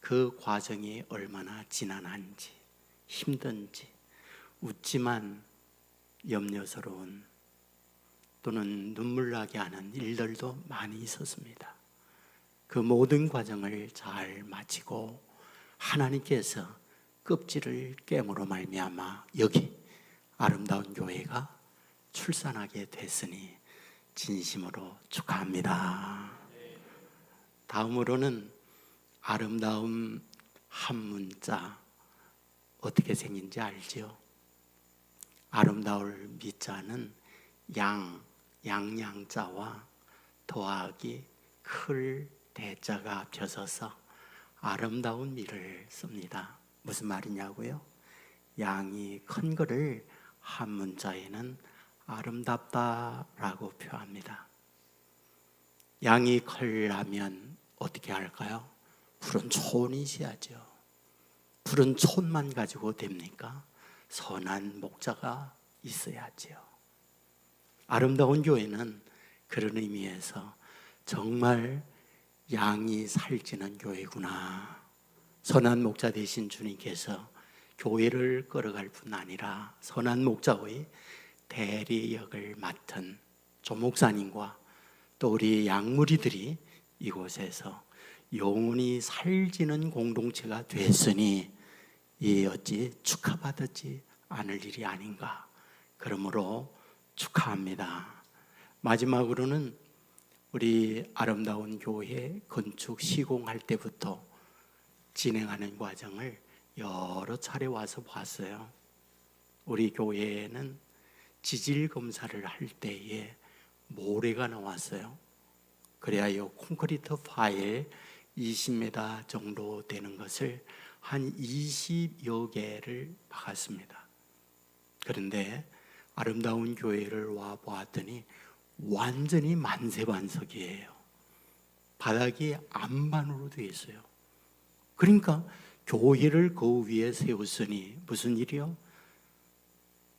그 과정이 얼마나 지난한지, 힘든지, 웃지만 염려스러운 또는 눈물 나게 하는 일들도 많이 있었습니다. 그 모든 과정을 잘 마치고 하나님께서 껍질을 깨므로 말미암아 여기 아름다운 교회가 출산하게 됐으니 진심으로 축하합니다. 다음으로는 아름다움 한 문자 어떻게 생긴지 알죠? 아름다울 미자는 양양자와 더하기 클 대자가 합쳐져서 아름다운 미를 씁니다. 무슨 말이냐고요? 양이 큰 거를 한 문자에는 아름답다라고 표합니다. 양이 크려면 어떻게 할까요? 푸른 촌이 있어야죠. 푸른 촌만 가지고 됩니까? 선한 목자가 있어야죠. 아름다운 교회는 그런 의미에서 정말 양이 살찌는 교회구나. 선한 목자 되신 주님께서 교회를 끌어갈 뿐 아니라 선한 목자의 대리 역을 맡은 조목사님과 또 우리 양무리들이 이곳에서 영원히 살지는 공동체가 됐으니 이 어찌 축하받지 않을 일이 아닌가. 그러므로 축하합니다. 마지막으로는 우리 아름다운 교회 건축 시공할 때부터 진행하는 과정을 여러 차례 와서 봤어요. 우리 교회에는 지질 검사를 할 때에 모래가 나왔어요. 그래야 이 콘크리트 파일 20m 정도 되는 것을 한 20여 개를 박았습니다. 그런데 아름다운 교회를 와 보았더니 완전히 만세반석이에요. 바닥이 안반으로 되어 있어요. 그러니까 교회를 그 위에 세웠으니 무슨 일이요?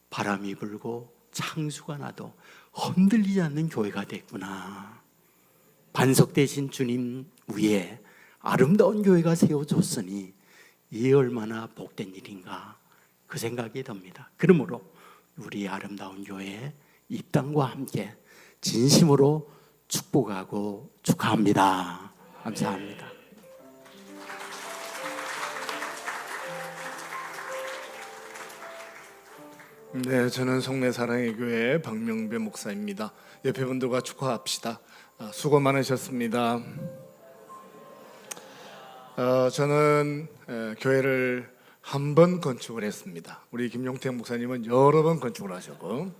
바람이 불고 창수가 나도 흔들리지 않는 교회가 됐구나. 반석 대신 주님 위에 아름다운 교회가 세워졌으니 이 얼마나 복된 일인가, 그 생각이 듭니다. 그러므로 우리 아름다운 교회 입당과 함께 진심으로 축복하고 축하합니다. 감사합니다. 네, 저는 성내 사랑의 교회 박명배 목사입니다. 옆에 분들과 축하합시다. 수고 많으셨습니다. 저는 교회를 한 번 건축을 했습니다. 우리 김용택 목사님은 여러 번 건축을 하셨고,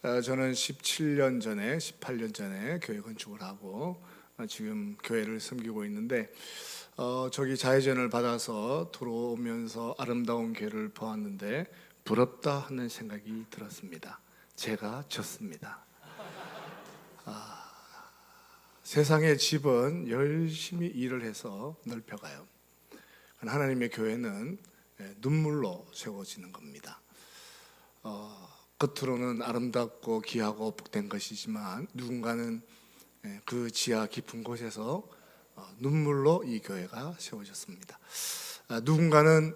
저는 17년 전에 18년 전에 교회 건축을 하고 지금 교회를 섬기고 있는데, 저기 자회전을 받아서 들어오면서 아름다운 교회를 보았는데 부럽다 하는 생각이 들었습니다. 제가 졌습니다. 세상의 집은 열심히 일을 해서 넓혀가요. 하나님의 교회는 눈물로 세워지는 겁니다. 겉으로는 아름답고 귀하고 복된 것이지만 누군가는 그 지하 깊은 곳에서 눈물로 이 교회가 세워졌습니다. 누군가는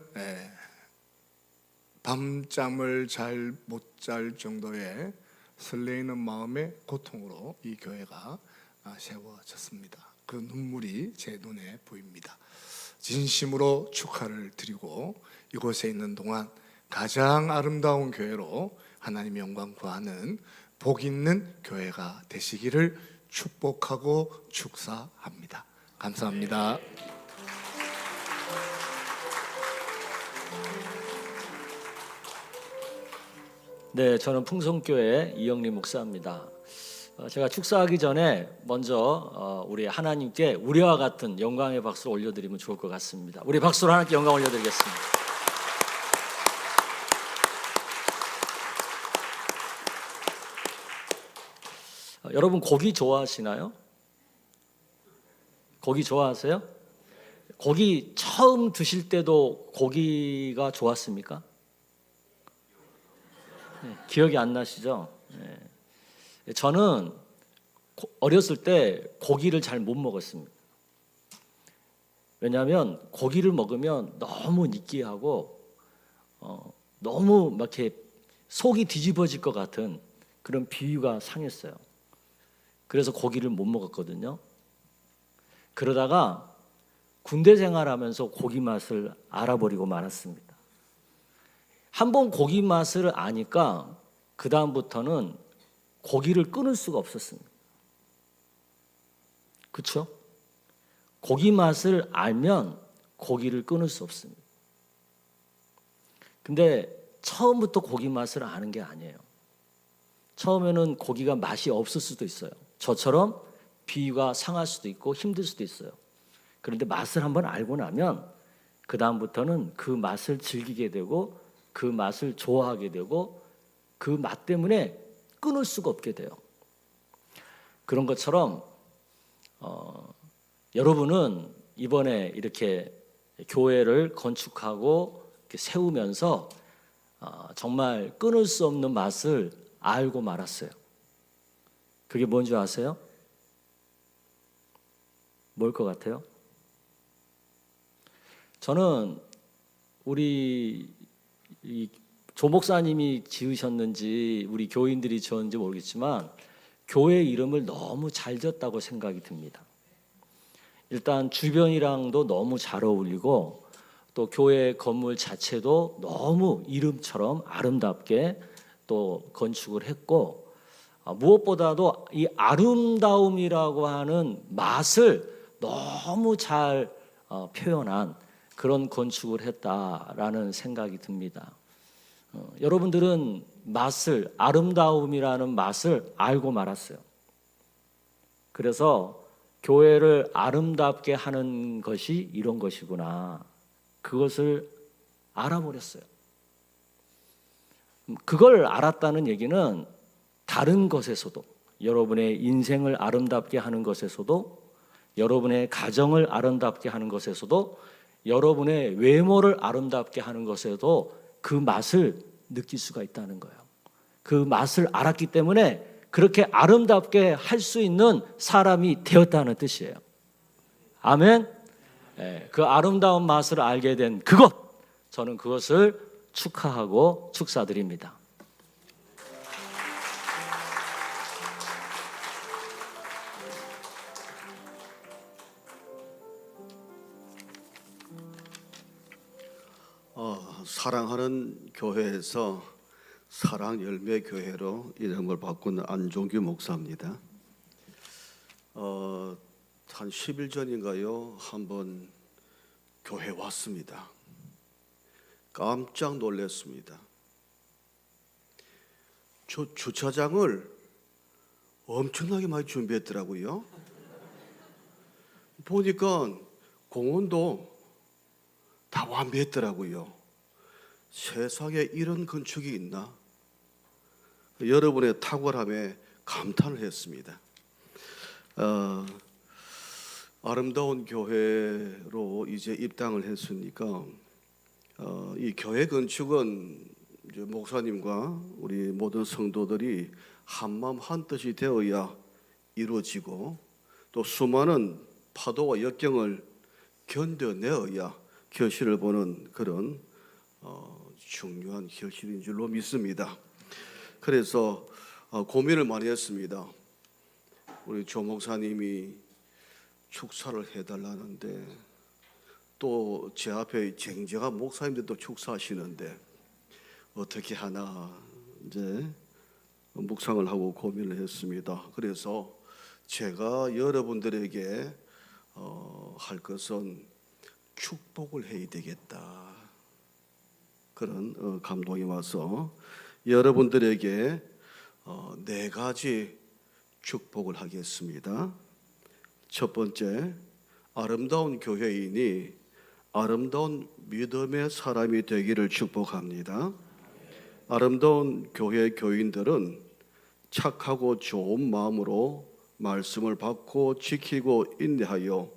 밤잠을 잘 못 잘 정도의 설레이는 마음의 고통으로 이 교회가 세워졌습니다. 그 눈물이 제 눈에 보입니다. 진심으로 축하를 드리고 이곳에 있는 동안 가장 아름다운 교회로 하나님의 영광 구하는 복 있는 교회가 되시기를 축복하고 축사합니다. 감사합니다. 네, 저는 풍성교회 이영리 목사입니다. 제가 축사하기 전에 먼저 우리 하나님께 우리와 같은 영광의 박수를 올려드리면 좋을 것 같습니다. 우리 박수로 하나님께 영광 올려드리겠습니다. 여러분 고기 좋아하시나요? 고기 좋아하세요? 고기 처음 드실 때도 고기가 좋았습니까? 네, 기억이 안 나시죠? 네. 저는 어렸을 때 고기를 잘 못 먹었습니다. 왜냐하면 고기를 먹으면 너무 느끼하고 너무 막 이렇게 속이 뒤집어질 것 같은 그런 비위가 상했어요. 그래서 고기를 못 먹었거든요. 그러다가 군대 생활하면서 고기 맛을 알아버리고 말았습니다. 한번 고기 맛을 아니까 그 다음부터는 고기를 끊을 수가 없었습니다. 그렇죠? 고기 맛을 알면 고기를 끊을 수 없습니다. 근데 처음부터 고기 맛을 아는 게 아니에요. 처음에는 고기가 맛이 없을 수도 있어요. 저처럼 비위가 상할 수도 있고 힘들 수도 있어요. 그런데 맛을 한번 알고 나면 그 다음부터는 그 맛을 즐기게 되고 그 맛을 좋아하게 되고 그 맛 때문에 끊을 수가 없게 돼요. 그런 것처럼 여러분은 이번에 이렇게 교회를 건축하고 이렇게 세우면서 정말 끊을 수 없는 맛을 알고 말았어요. 그게 뭔지 아세요? 뭘 것 같아요? 저는 우리 조 목사님이 지으셨는지 우리 교인들이 지었는지 모르겠지만 교회 이름을 너무 잘 지었다고 생각이 듭니다. 일단 주변이랑도 너무 잘 어울리고 또 교회 건물 자체도 너무 이름처럼 아름답게 또 건축을 했고 무엇보다도 이 아름다움이라고 하는 맛을 너무 잘 표현한 그런 건축을 했다라는 생각이 듭니다. 여러분들은 맛을, 아름다움이라는 맛을 알고 말았어요. 그래서 교회를 아름답게 하는 것이 이런 것이구나. 그것을 알아버렸어요. 그걸 알았다는 얘기는 다른 것에서도, 여러분의 인생을 아름답게 하는 것에서도, 여러분의 가정을 아름답게 하는 것에서도, 여러분의 외모를 아름답게 하는 것에도 그 맛을 느낄 수가 있다는 거예요. 그 맛을 알았기 때문에 그렇게 아름답게 할 수 있는 사람이 되었다는 뜻이에요. 아멘. 그 아름다운 맛을 알게 된 그것, 저는 그것을 축하하고 축사드립니다. 사랑하는 교회에서 사랑 열매 교회로 이름을 바꾼 안종규 목사입니다. 한 10일 전인가요? 한번 교회 왔습니다. 깜짝 놀랐습니다. 주차장을 엄청나게 많이 준비했더라고요. 보니까 공원도 다 완비했더라고요. 세상에 이런 건축이 있나? 여러분의 탁월함에 감탄을 했습니다. 아름다운 교회로 이제 입당을 했으니까 이 교회 건축은 이제 목사님과 우리 모든 성도들이 한마음 한뜻이 되어야 이루어지고 또 수많은 파도와 역경을 견뎌내어야 결실을 보는 그런 중요한 결실인 줄로 믿습니다. 그래서 고민을 많이 했습니다. 우리 조 목사님이 축사를 해달라는데 또 제 앞에 쟁쟁한 목사님들도 축사하시는데 어떻게 하나 이제 묵상을 하고 고민을 했습니다. 그래서 제가 여러분들에게 할 것은 축복을 해야 되겠다. 그런 감동이 와서 여러분들에게 4가지 축복을 하겠습니다. 첫 번째, 아름다운 교회인이 아름다운 믿음의 사람이 되기를 축복합니다. 아름다운 교회 교인들은 착하고 좋은 마음으로 말씀을 받고 지키고 인내하여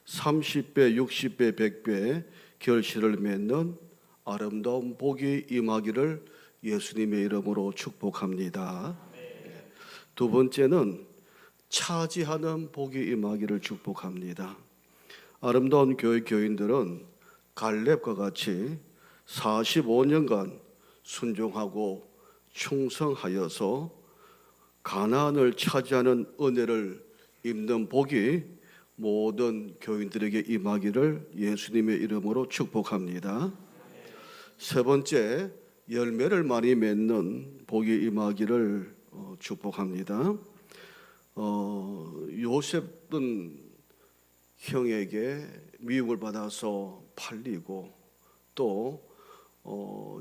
30배, 60배, 100배 결실을 맺는 아름다운 복이 임하기를 예수님의 이름으로 축복합니다. 두 번째는 차지하는 복이 임하기를 축복합니다. 아름다운 교회 교인들은 갈렙과 같이 45년간 순종하고 충성하여서 가나안을 차지하는 은혜를 입는 복이 모든 교인들에게 임하기를 예수님의 이름으로 축복합니다. 세 번째, 열매를 많이 맺는 복이 임하기를 축복합니다. 요셉은 형에게 미움을 받아서 팔리고 또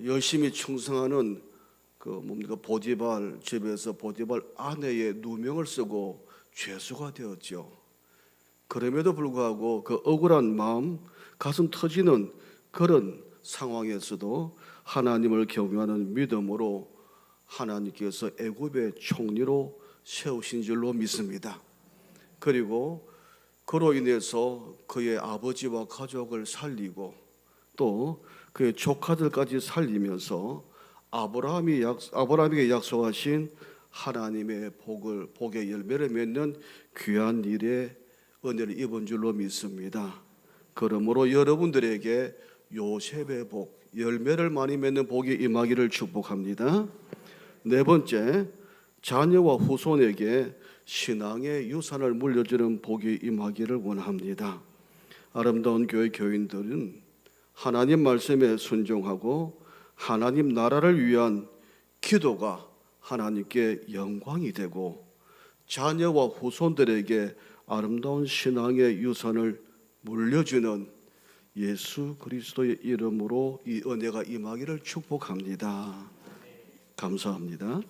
열심히 충성하는 보디발 집에서 보디발 아내의 누명을 쓰고 죄수가 되었죠. 그럼에도 불구하고 그 억울한 마음, 가슴 터지는 그런 상황에서도 하나님을 경외하는 믿음으로 하나님께서 애굽의 총리로 세우신 줄로 믿습니다. 그리고 그로 인해서 그의 아버지와 가족을 살리고 또 그의 조카들까지 살리면서 아브라함에게 약속하신 하나님의 복의 열매를 맺는 귀한 일에 은혜를 입은 줄로 믿습니다. 그러므로 여러분들에게 요셉의 복, 열매를 많이 맺는 복이 임하기를 축복합니다. 네 번째, 자녀와 후손에게 신앙의 유산을 물려주는 복이 임하기를 원합니다. 아름다운 교회 교인들은 하나님 말씀에 순종하고 하나님 나라를 위한 기도가 하나님께 영광이 되고 자녀와 후손들에게 아름다운 신앙의 유산을 물려주는 예수 그리스도의 이름으로 이 은혜가 임하기를 축복합니다. 감사합니다.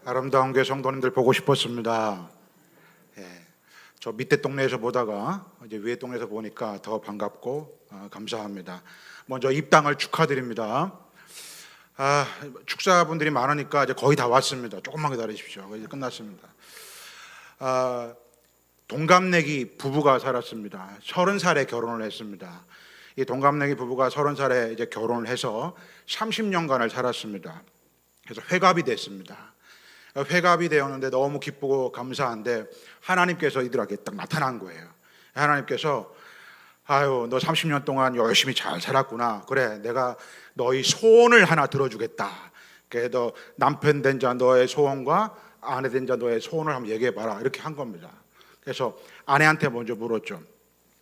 아름다운 교회 성도님들 보고 싶었습니다. 저 밑에 동네에서 보다가 이제 위에 동네에서 보니까 더 반갑고 감사합니다. 먼저 입당을 축하드립니다. 축사분들이 많으니까 이제 거의 다 왔습니다. 조금만 기다리십시오. 이제 끝났습니다. 동갑내기 부부가 살았습니다. 30살에 결혼을 했습니다. 이 동갑내기 부부가 30살에 이제 결혼을 해서 30년간을 살았습니다. 그래서 회갑이 됐습니다. 회갑이 되었는데 너무 기쁘고 감사한데 하나님께서 이들에게 딱 나타난 거예요. 하나님께서 아유, 너 30년 동안 열심히 잘 살았구나. 그래, 내가 너희 소원을 하나 들어주겠다. 그래, 너 남편 된 자 너의 소원과 아내 된 자 너의 소원을 한번 얘기해 봐라 이렇게 한 겁니다. 그래서 아내한테 먼저 물었죠.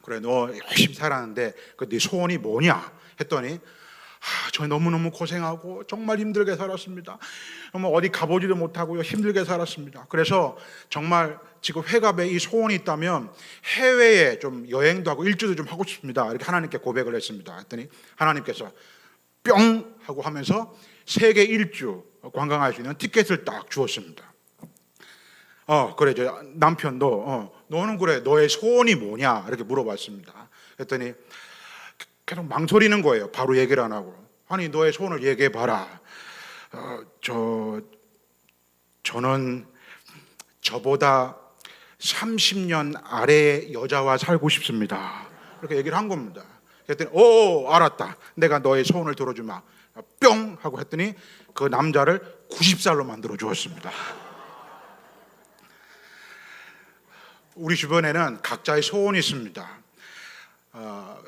그래 너 열심히 살았는데 그 네 소원이 뭐냐 했더니 저 너무너무 고생하고 정말 힘들게 살았습니다. 뭐 어디 가보지도 못하고요 힘들게 살았습니다. 그래서 정말 지금 회갑에 이 소원이 있다면 해외에 좀 여행도 하고 일주도 좀 하고 싶습니다. 이렇게 하나님께 고백을 했습니다. 했더니 하나님께서 뿅 하고 하면서 세계 일주 관광할 수 있는 티켓을 딱 주었습니다. 그래 저 남편도 너는 그래 너의 소원이 뭐냐 이렇게 물어봤습니다. 했더니 계속 망설이는 거예요. 바로 얘기를 안 하고. 아니 너의 소원을 얘기해 봐라. 저는 저보다 30년 아래의 여자와 살고 싶습니다. 이렇게 얘기를 한 겁니다. 그랬더니 알았다. 내가 너의 소원을 들어주마. 뿅 하고 했더니 그 남자를 90살로 만들어 주었습니다. 우리 주변에는 각자의 소원이 있습니다.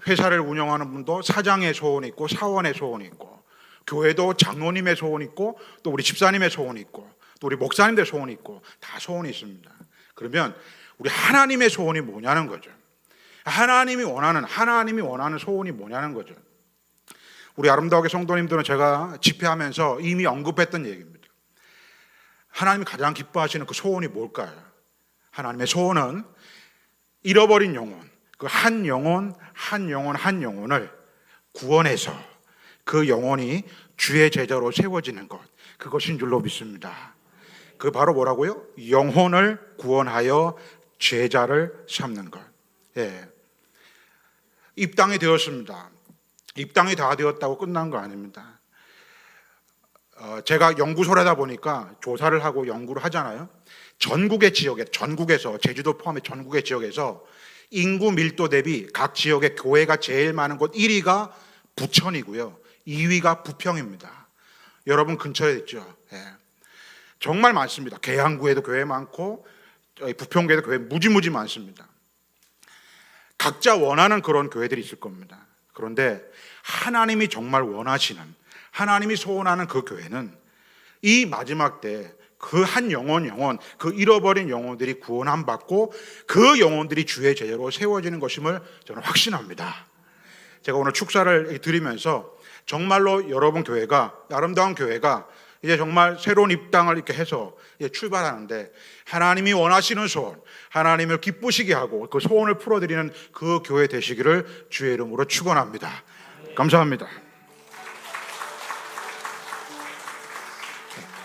회사를 운영하는 분도 사장의 소원이 있고 사원의 소원이 있고, 교회도 장로님의 소원이 있고, 또 우리 집사님의 소원이 있고, 또 우리 목사님의 소원이 있고, 다 소원이 있습니다. 그러면 우리 하나님의 소원이 뭐냐는 거죠. 하나님이 원하는 소원이 뭐냐는 거죠. 우리 아름다우게 성도님들은 제가 집회하면서 이미 언급했던 얘기입니다. 하나님이 가장 기뻐하시는 그 소원이 뭘까요? 하나님의 소원은 잃어버린 영혼, 그 한 영혼을 구원해서 그 영혼이 주의 제자로 세워지는 것, 그것인 줄로 믿습니다. 그 바로 뭐라고요? 영혼을 구원하여 제자를 삼는 것. 입당이 되었습니다. 입당이 다 되었다고 끝난 거 아닙니다. 제가 연구소라다 보니까 조사를 하고 연구를 하잖아요. 전국에서 제주도 포함해 전국의 지역에서 인구 밀도 대비 각 지역의 교회가 제일 많은 곳 1위가 부천이고요. 2위가 부평입니다. 여러분 근처에 있죠. 정말 많습니다. 계양구에도 교회 많고 부평구에도 교회 무지무지 많습니다. 각자 원하는 그런 교회들이 있을 겁니다. 그런데 하나님이 정말 원하시는, 하나님이 소원하는 그 교회는 이 마지막 때 그 한 영혼, 그 잃어버린 영혼들이 구원함 받고 그 영혼들이 주의 제자로 세워지는 것임을 저는 확신합니다. 제가 오늘 축사를 드리면서 정말로 여러분 교회가, 아름다운 교회가 이제 정말 새로운 입당을 이렇게 해서 이제 출발하는데, 하나님이 원하시는 소원, 하나님을 기쁘시게 하고 그 소원을 풀어드리는 그 교회 되시기를 주의 이름으로 축원합니다. 감사합니다.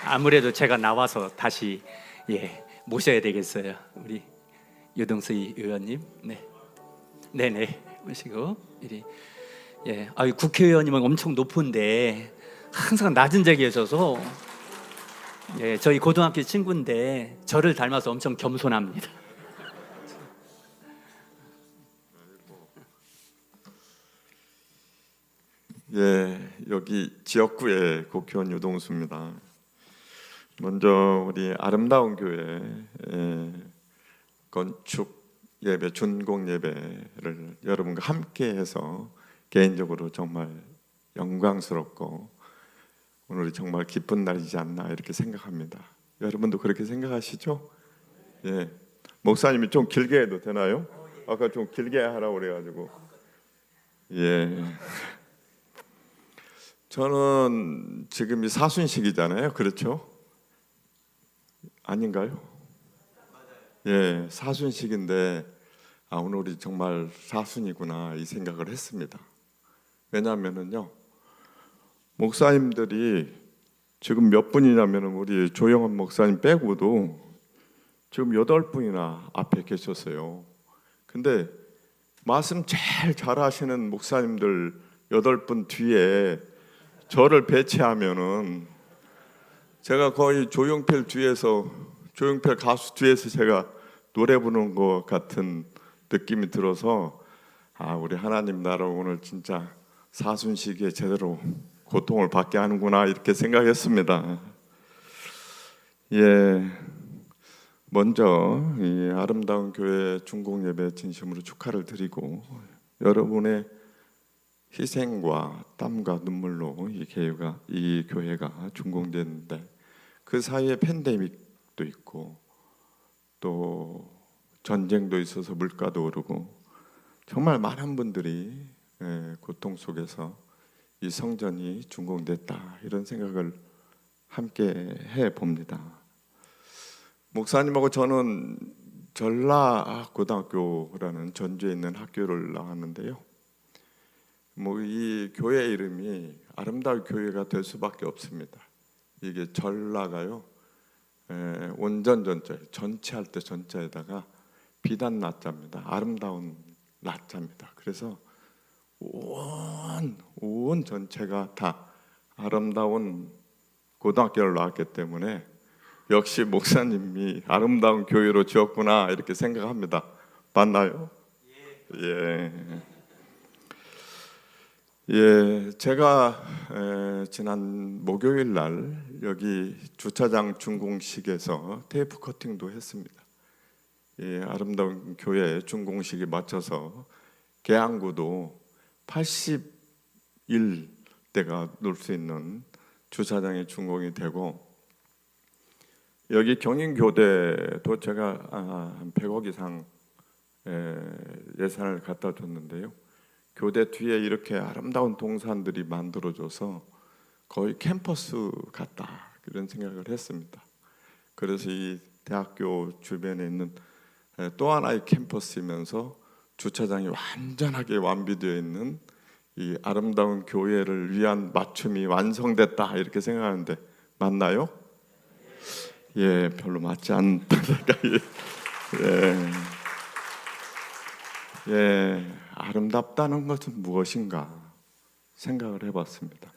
아무래도 제가 나와서 다시 모셔야 되겠어요. 우리 유동수희 의원님, 네네 모시고 이리 국회의원님은 엄청 높은데 항상 낮은 자리에 계셔서 저희 고등학교 친구인데 저를 닮아서 엄청 겸손합니다. 여기 지역구의 국회의원 유동수입니다. 먼저 우리 아름다운 교회 건축 예배, 준공 예배를 여러분과 함께해서 개인적으로 정말 영광스럽고 오늘이 정말 기쁜 날이지 않나 이렇게 생각합니다. 여러분도 그렇게 생각하시죠? 목사님이 좀 길게 해도 되나요? 아까 좀 길게 하라고 그래가지고 저는 지금이 사순식이잖아요. 그렇죠? 아닌가요? 사순식인데 오늘 우리 정말 사순이구나 이 생각을 했습니다. 왜냐하면은요, 목사님들이 지금 몇 분이냐면 우리 조영원 목사님 빼고도 지금 8분이나 앞에 계셨어요. 근데 말씀 제일 잘하시는 목사님들 8분 뒤에 저를 배치하면은 제가 거의 조용필 가수 뒤에서 제가 노래 부르는 것 같은 느낌이 들어서 우리 하나님 나라 오늘 진짜 사순식에 제대로 고통을 받게 하는구나 이렇게 생각했습니다. 먼저 이 아름다운 교회 준공 예배 진심으로 축하를 드리고, 여러분의 희생과 땀과 눈물로 이 교회가 준공됐는데 그 사이에 팬데믹 수도 있고 또 전쟁도 있어서 물가도 오르고 정말 많은 분들이 고통 속에서 이 성전이 준공됐다 이런 생각을 함께 해 봅니다. 목사님하고 저는 전라고등학교라는 전주에 있는 학교를 나왔는데요. 뭐 이 교회 이름이 아름다운 교회가 될 수밖에 없습니다. 이게 전라가요, 온전 전체 할 때 전자에다가 비단 라자입니다. 아름다운 라자입니다. 그래서 온 전체가 다 아름다운 고등학교를 나왔기 때문에 역시 목사님이 아름다운 교회로 지었구나 이렇게 생각합니다. 맞나요? 예, 제가 지난 목요일 날 여기 주차장 준공식에서 테이프 커팅도 했습니다. 예, 아름다운 교회 준공식에 맞춰서 계양구도 81대가 놀 수 있는 주차장이 준공이 되고 여기 경인교대도 제가 한 100억 이상 예산을 갖다 줬는데요. 교대 뒤에 이렇게 아름다운 동산들이 만들어져서 거의 캠퍼스 같다 그런 생각을 했습니다. 그래서 이 대학교 주변에 있는 또 하나의 캠퍼스이면서 주차장이 완전하게 완비되어 있는 이 아름다운 교회를 위한 맞춤이 완성됐다 이렇게 생각하는데 맞나요? 예, 별로 맞지 않다 생각이. 아름답다는 것은 무엇인가 생각을 해봤습니다.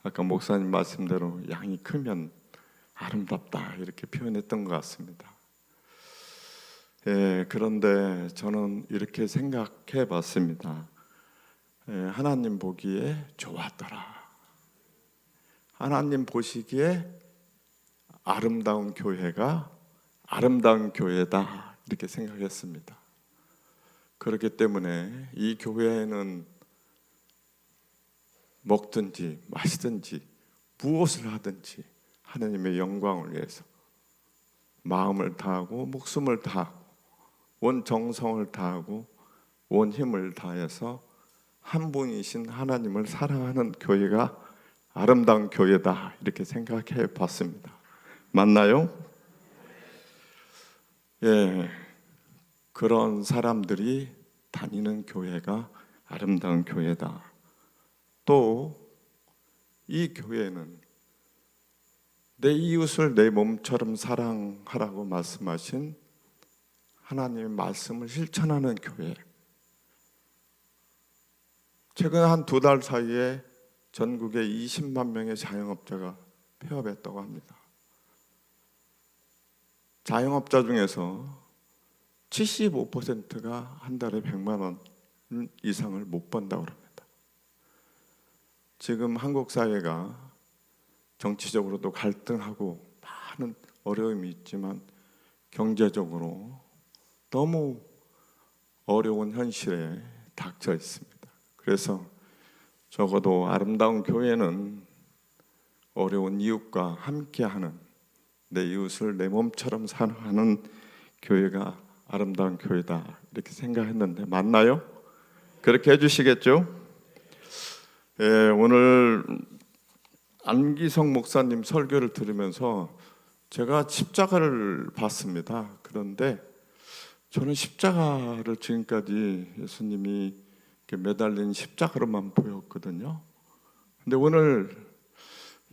아까 목사님 말씀대로 양이 크면 아름답다 이렇게 표현했던 것 같습니다. 그런데 저는 이렇게 생각해 봤습니다. 하나님 보기에 좋았더라. 하나님 보시기에 아름다운 교회가 아름다운 교회다 이렇게 생각했습니다. 그렇기 때문에 이 교회에는 먹든지 마시든지 무엇을 하든지 하나님의 영광을 위해서 마음을 다하고 목숨을 다하고 온 정성을 다하고 온 힘을 다해서 한 분이신 하나님을 사랑하는 교회가 아름다운 교회다 이렇게 생각해 봤습니다. 맞나요? 예, 그런 사람들이 다니는 교회가 아름다운 교회다. 또 이 교회는 내 이웃을 내 몸처럼 사랑하라고 말씀하신 하나님의 말씀을 실천하는 교회. 최근 한 2달 사이에 전국에 20만 명의 자영업자가 폐업했다고 합니다. 자영업자 중에서 75%가 한 달에 100만 원 이상을 못 번다고 합니다. 지금 한국 사회가 정치적으로도 갈등하고 많은 어려움이 있지만 경제적으로 너무 어려운 현실에 닥쳐 있습니다. 그래서 적어도 아름다운 교회는 어려운 이웃과 함께하는 내 이웃을 내 몸처럼 사랑하는 교회가 아름다운 교회다 이렇게 생각했는데 맞나요? 그렇게 해주시겠죠? 예, 오늘 안기성 목사님 설교를 들으면서 제가 십자가를 봤습니다. 그런데 저는 십자가를 지금까지 예수님이 매달린 십자가로만 보였거든요. 근데 오늘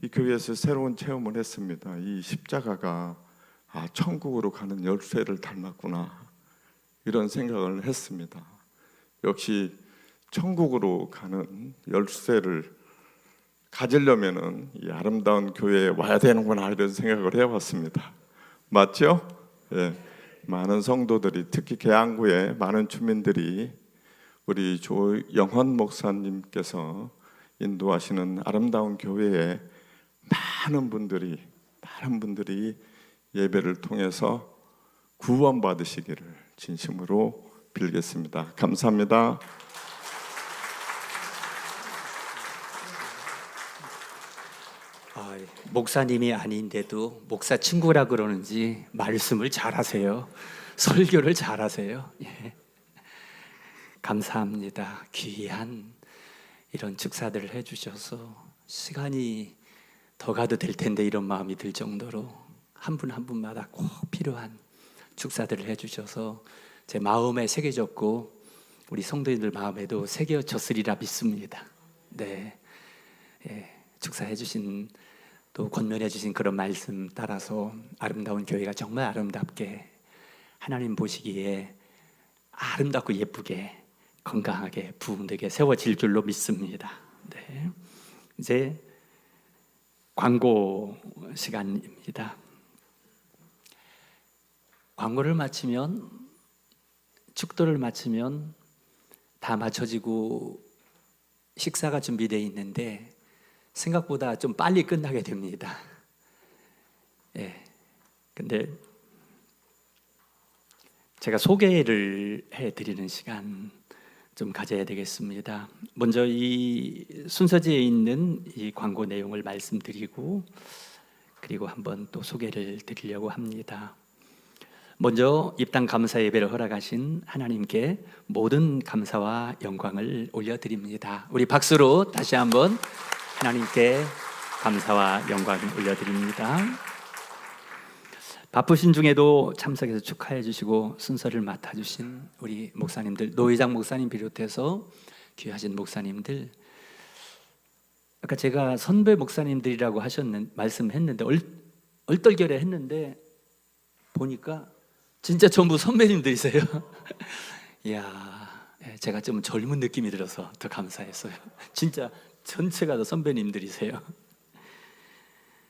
이 교회에서 새로운 체험을 했습니다. 이 십자가가 천국으로 가는 열쇠를 닮았구나 이런 생각을 했습니다. 역시 천국으로 가는 열쇠를 가지려면은 이 아름다운 교회에 와야 되는구나 이런 생각을 해봤습니다. 맞죠? 예, 많은 성도들이 특히 계양구의 많은 주민들이 우리 조영헌 목사님께서 인도하시는 아름다운 교회에 많은 분들이 예배를 통해서 구원받으시기를 진심으로 빌겠습니다. 감사합니다. 목사님이 아닌데도 목사 친구라 그러는지 말씀을 잘하세요. 설교를 잘하세요. 예. 감사합니다. 귀한 이런 축사들을 해주셔서 시간이 더 가도 될 텐데 이런 마음이 들 정도로 한 분 한 분마다 꼭 필요한 축사들을 해주셔서 제 마음에 새겨졌고 우리 성도님들 마음에도 새겨졌으리라 믿습니다. 네, 예, 축사해 주신 또 권면해 주신 그런 말씀 따라서 아름다운 교회가 정말 아름답게 하나님 보시기에 아름답고 예쁘게 건강하게 부흥되게 세워질 줄로 믿습니다. 네, 이제 광고 시간입니다. 광고를 마치면 축도를 마치면 다 맞춰지고 식사가 준비되어 있는데 생각보다 좀 빨리 끝나게 됩니다. 예. 근데 제가 소개를 해드리는 시간 좀 가져야 되겠습니다. 먼저 이 순서지에 있는 이 광고 내용을 말씀드리고 그리고 한번 또 소개를 드리려고 합니다. 먼저 입당 감사 예배를 허락하신 하나님께 모든 감사와 영광을 올려드립니다. 우리 박수로 다시 한번 하나님께 감사와 영광을 올려드립니다. 바쁘신 중에도 참석해서 축하해 주시고 순서를 맡아주신 우리 목사님들, 노회장 목사님 비롯해서 귀하신 목사님들, 아까 제가 선배 목사님들이라고 말씀했는데 얼떨결에 했는데 보니까 진짜 전부 선배님들이세요. 이야, 제가 좀 젊은 느낌이 들어서 더 감사했어요. 진짜 전체가 다 선배님들이세요.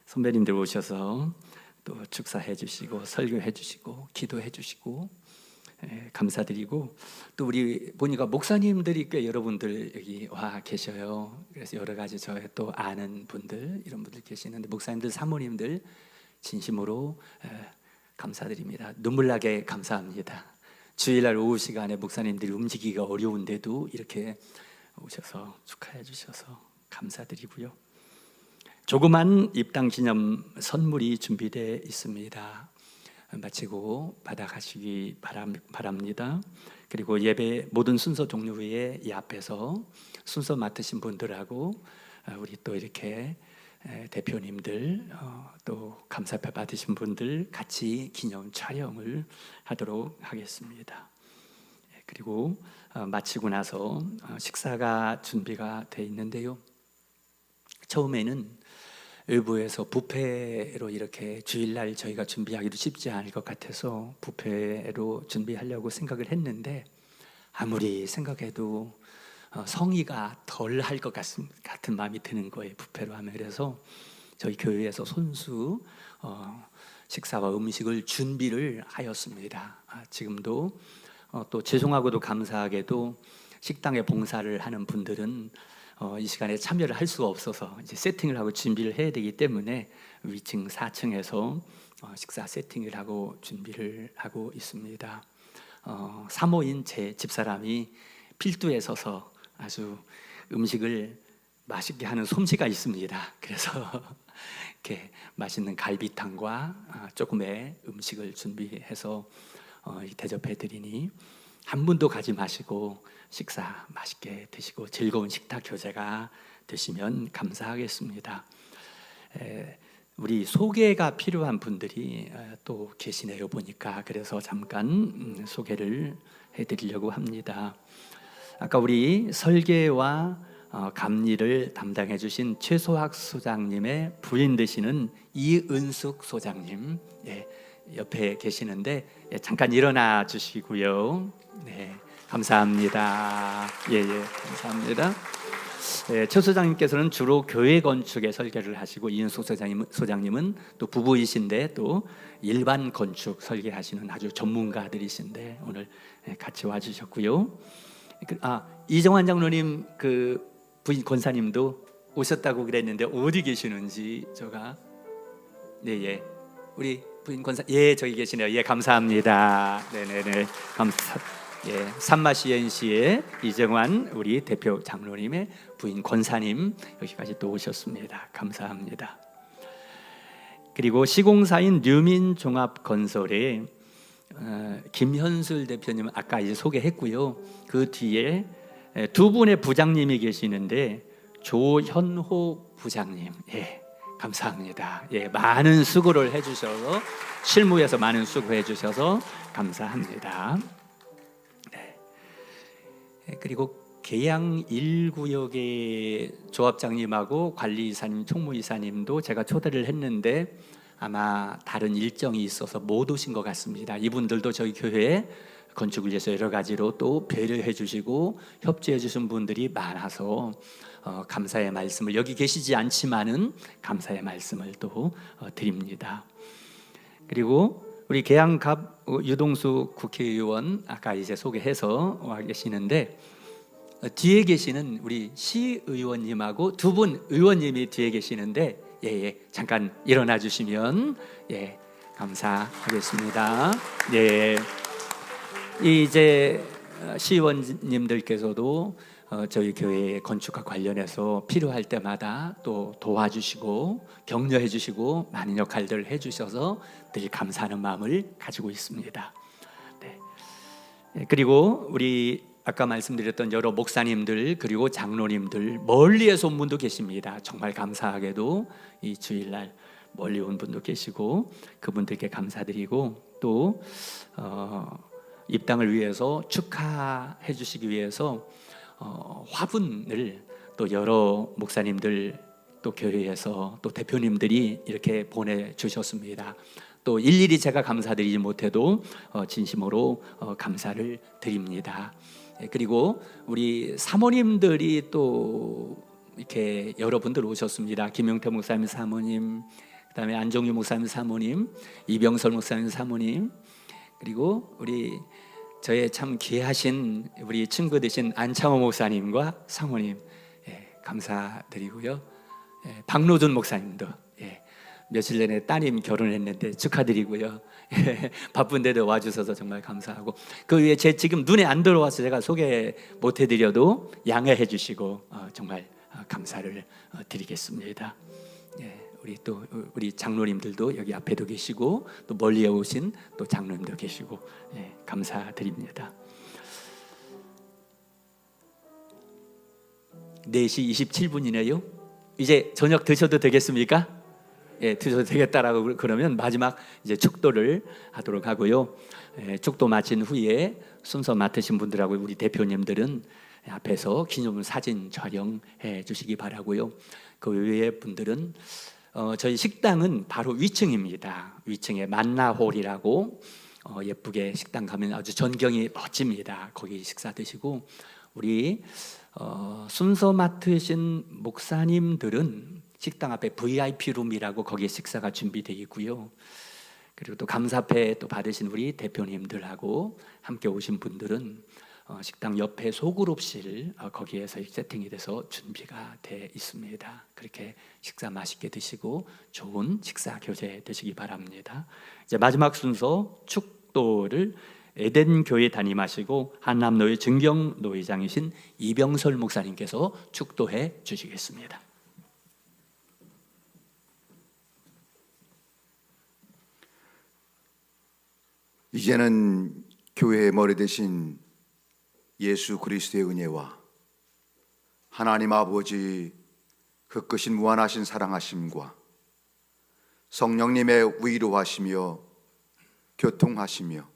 선배님들 오셔서 또 축사해 주시고 설교해 주시고 기도해 주시고 감사드리고 또 우리 보니까 목사님들이 꽤 여러분들 여기 와 계셔요. 그래서 여러 가지 저의 또 아는 분들 이런 분들 계시는데 목사님들 사모님들 진심으로 감사드립니다. 눈물나게 감사합니다. 주일날 오후 시간에 목사님들이 움직이기가 어려운데도 이렇게 오셔서 축하해 주셔서 감사드리고요. 조그만 입당 기념 선물이 준비되어 있습니다. 마치고 받아가시기 바랍니다. 그리고 예배 모든 순서 종료 후에 이 앞에서 순서 맡으신 분들하고 우리 또 이렇게 대표님들 또 감사패 받으신 분들 같이 기념 촬영을 하도록 하겠습니다. 그리고 마치고 나서 식사가 준비가 돼 있는데요. 처음에는 외부에서 뷔페로 이렇게 주일날 저희가 준비하기도 쉽지 않을 것 같아서 뷔페로 준비하려고 생각을 했는데 아무리 생각해도 성의가 덜 할 것 같은 마음이 드는 거예요. 뷔페로 하면. 그래서 저희 교회에서 손수 식사와 음식을 준비를 하였습니다. 지금도 또 죄송하고도 감사하게도 식당에 봉사를 하는 분들은 이 시간에 참여를 할 수가 없어서 이제 세팅을 하고 준비를 해야 되기 때문에 위층 4층에서 식사 세팅을 하고 준비를 하고 있습니다. 사모인 제 집사람이 필두에 서서 아주 음식을 맛있게 하는 솜씨가 있습니다. 그래서 이렇게 맛있는 갈비탕과 조금의 음식을 준비해서 대접해 드리니 한 분도 가지 마시고 식사 맛있게 드시고 즐거운 식탁 교제가 되시면 감사하겠습니다. 우리 소개가 필요한 분들이 또 계시네요 보니까. 그래서 잠깐 소개를 해드리려고 합니다. 아까 우리 설계와 감리를 담당해 주신 최소학 소장님의 부인 되시는 이은숙 소장님 옆에 계시는데 잠깐 일어나 주시고요. 네, 감사합니다. 감사합니다. 최 소장님께서는 주로 교회 건축에 설계를 하시고 이은숙 소장님은 또 부부이신데 또 일반 건축 설계하시는 아주 전문가들이신데 오늘 같이 와주셨고요. 이정환 장로님 그 부인 권사님도 오셨다고 그랬는데 어디 계시는지 제가 우리 부인 권사 저기 계시네요. 감사합니다. 네네네 감사. 산마시엔시의 이정환 우리 대표 장로님의 부인 권사님 여기까지 또 오셨습니다. 감사합니다. 그리고 시공사인 뉴민종합건설의 김현술 대표님 아까 이제 소개했고요. 그 뒤에 두 분의 부장님이 계시는데 조현호 부장님, 예, 감사합니다. 예, 많은 수고를 해주셔서 실무에서 많은 수고해 주셔서 감사합니다. 네. 그리고 계양 1구역의 조합장님하고 관리이사님, 총무이사님도 제가 초대를 했는데 아마 다른 일정이 있어서 못 오신 것 같습니다. 이분들도 저희 교회에 건축을 위해서 여러 가지로 또 배려해 주시고 협조해 주신 분들이 많아서 감사의 말씀을, 여기 계시지 않지만은 감사의 말씀을 또 드립니다. 그리고 우리 계양갑 유동수 국회의원 아까 이제 소개해서 와 계시는데 뒤에 계시는 우리 시의원님하고 두 분 의원님이 뒤에 계시는데 예, 잠깐 일어나 주시면 예, 감사하겠습니다. 예. 이제 시의원님들께서도 저희 교회 건축과 관련해서 필요할 때마다 또 도와주시고 격려해 주시고 많은 역할들을 해주셔서 늘 감사하는 마음을 가지고 있습니다. 네. 그리고 우리 아까 말씀드렸던 여러 목사님들 그리고 장로님들 멀리에서 온 분도 계십니다. 정말 감사하게도 이 주일날 멀리 온 분도 계시고 그분들께 감사드리고 또 입당을 위해서 축하해 주시기 위해서 화분을 또 여러 목사님들 또 교회에서 또 대표님들이 이렇게 보내주셨습니다. 또 일일이 제가 감사드리지 못해도 진심으로 감사를 드립니다. 그리고 우리 사모님들이 또 이렇게 여러분들 오셨습니다. 김용태 목사님 사모님, 그다음에 안정유 목사님 사모님, 이병설 목사님 사모님, 그리고 우리 저의 참 귀하신 우리 친구 되신 안창호 목사님과 사모님, 예, 감사드리고요. 예, 박노준 목사님도 며칠 전에 따님 결혼했는데 축하드리고요. 예, 바쁜데도 와주셔서 정말 감사하고 그 위에 제 지금 눈에 안 들어와서 제가 소개 못 해드려도 양해해 주시고 정말 감사를 드리겠습니다. 예, 우리 장로님들도 여기 앞에도 계시고 또 멀리에 오신 또 장로님도 계시고 예, 감사드립니다. 4시 27분이네요. 이제 저녁 드셔도 되겠습니까? 예, 드셔도 되겠다라고 그러면 마지막 이제 축도를 하도록 하고요. 예, 축도 마친 후에 순서 맡으신 분들하고 우리 대표님들은 앞에서 기념 사진 촬영해 주시기 바라고요. 그 외의 분들은 저희 식당은 바로 위층입니다. 위층에 만나홀이라고 예쁘게 식당 가면 아주 전경이 멋집니다. 거기 식사 드시고 우리 순서 맡으신 목사님들은 식당 앞에 VIP 룸이라고 거기에 식사가 준비되어 있고요. 그리고 또 감사패 또 받으신 우리 대표님들하고 함께 오신 분들은 식당 옆에 소그룹실 거기에서 세팅이 돼서 준비가 돼 있습니다. 그렇게 식사 맛있게 드시고 좋은 식사 교제 되시기 바랍니다. 이제 마지막 순서 축도를 에덴 교회 담임하시고 한남노회 증경 노회장이신 이병설 목사님께서 축도해 주시겠습니다. 이제는 교회의 머리 대신 예수 그리스도의 은혜와 하나님 아버지 그 크신 무한하신 사랑하심과 성령님의 위로하시며 교통하시며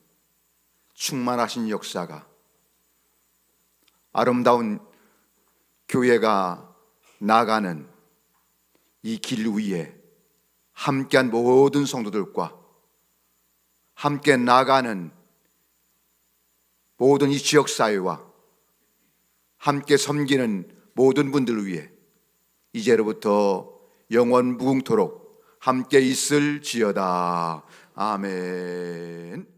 충만하신 역사가 아름다운 교회가 나가는 이 길 위에 함께한 모든 성도들과 함께 나가는 모든 이 지역사회와 함께 섬기는 모든 분들을 위해 이제로부터 영원 무궁토록 함께 있을지어다. 아멘.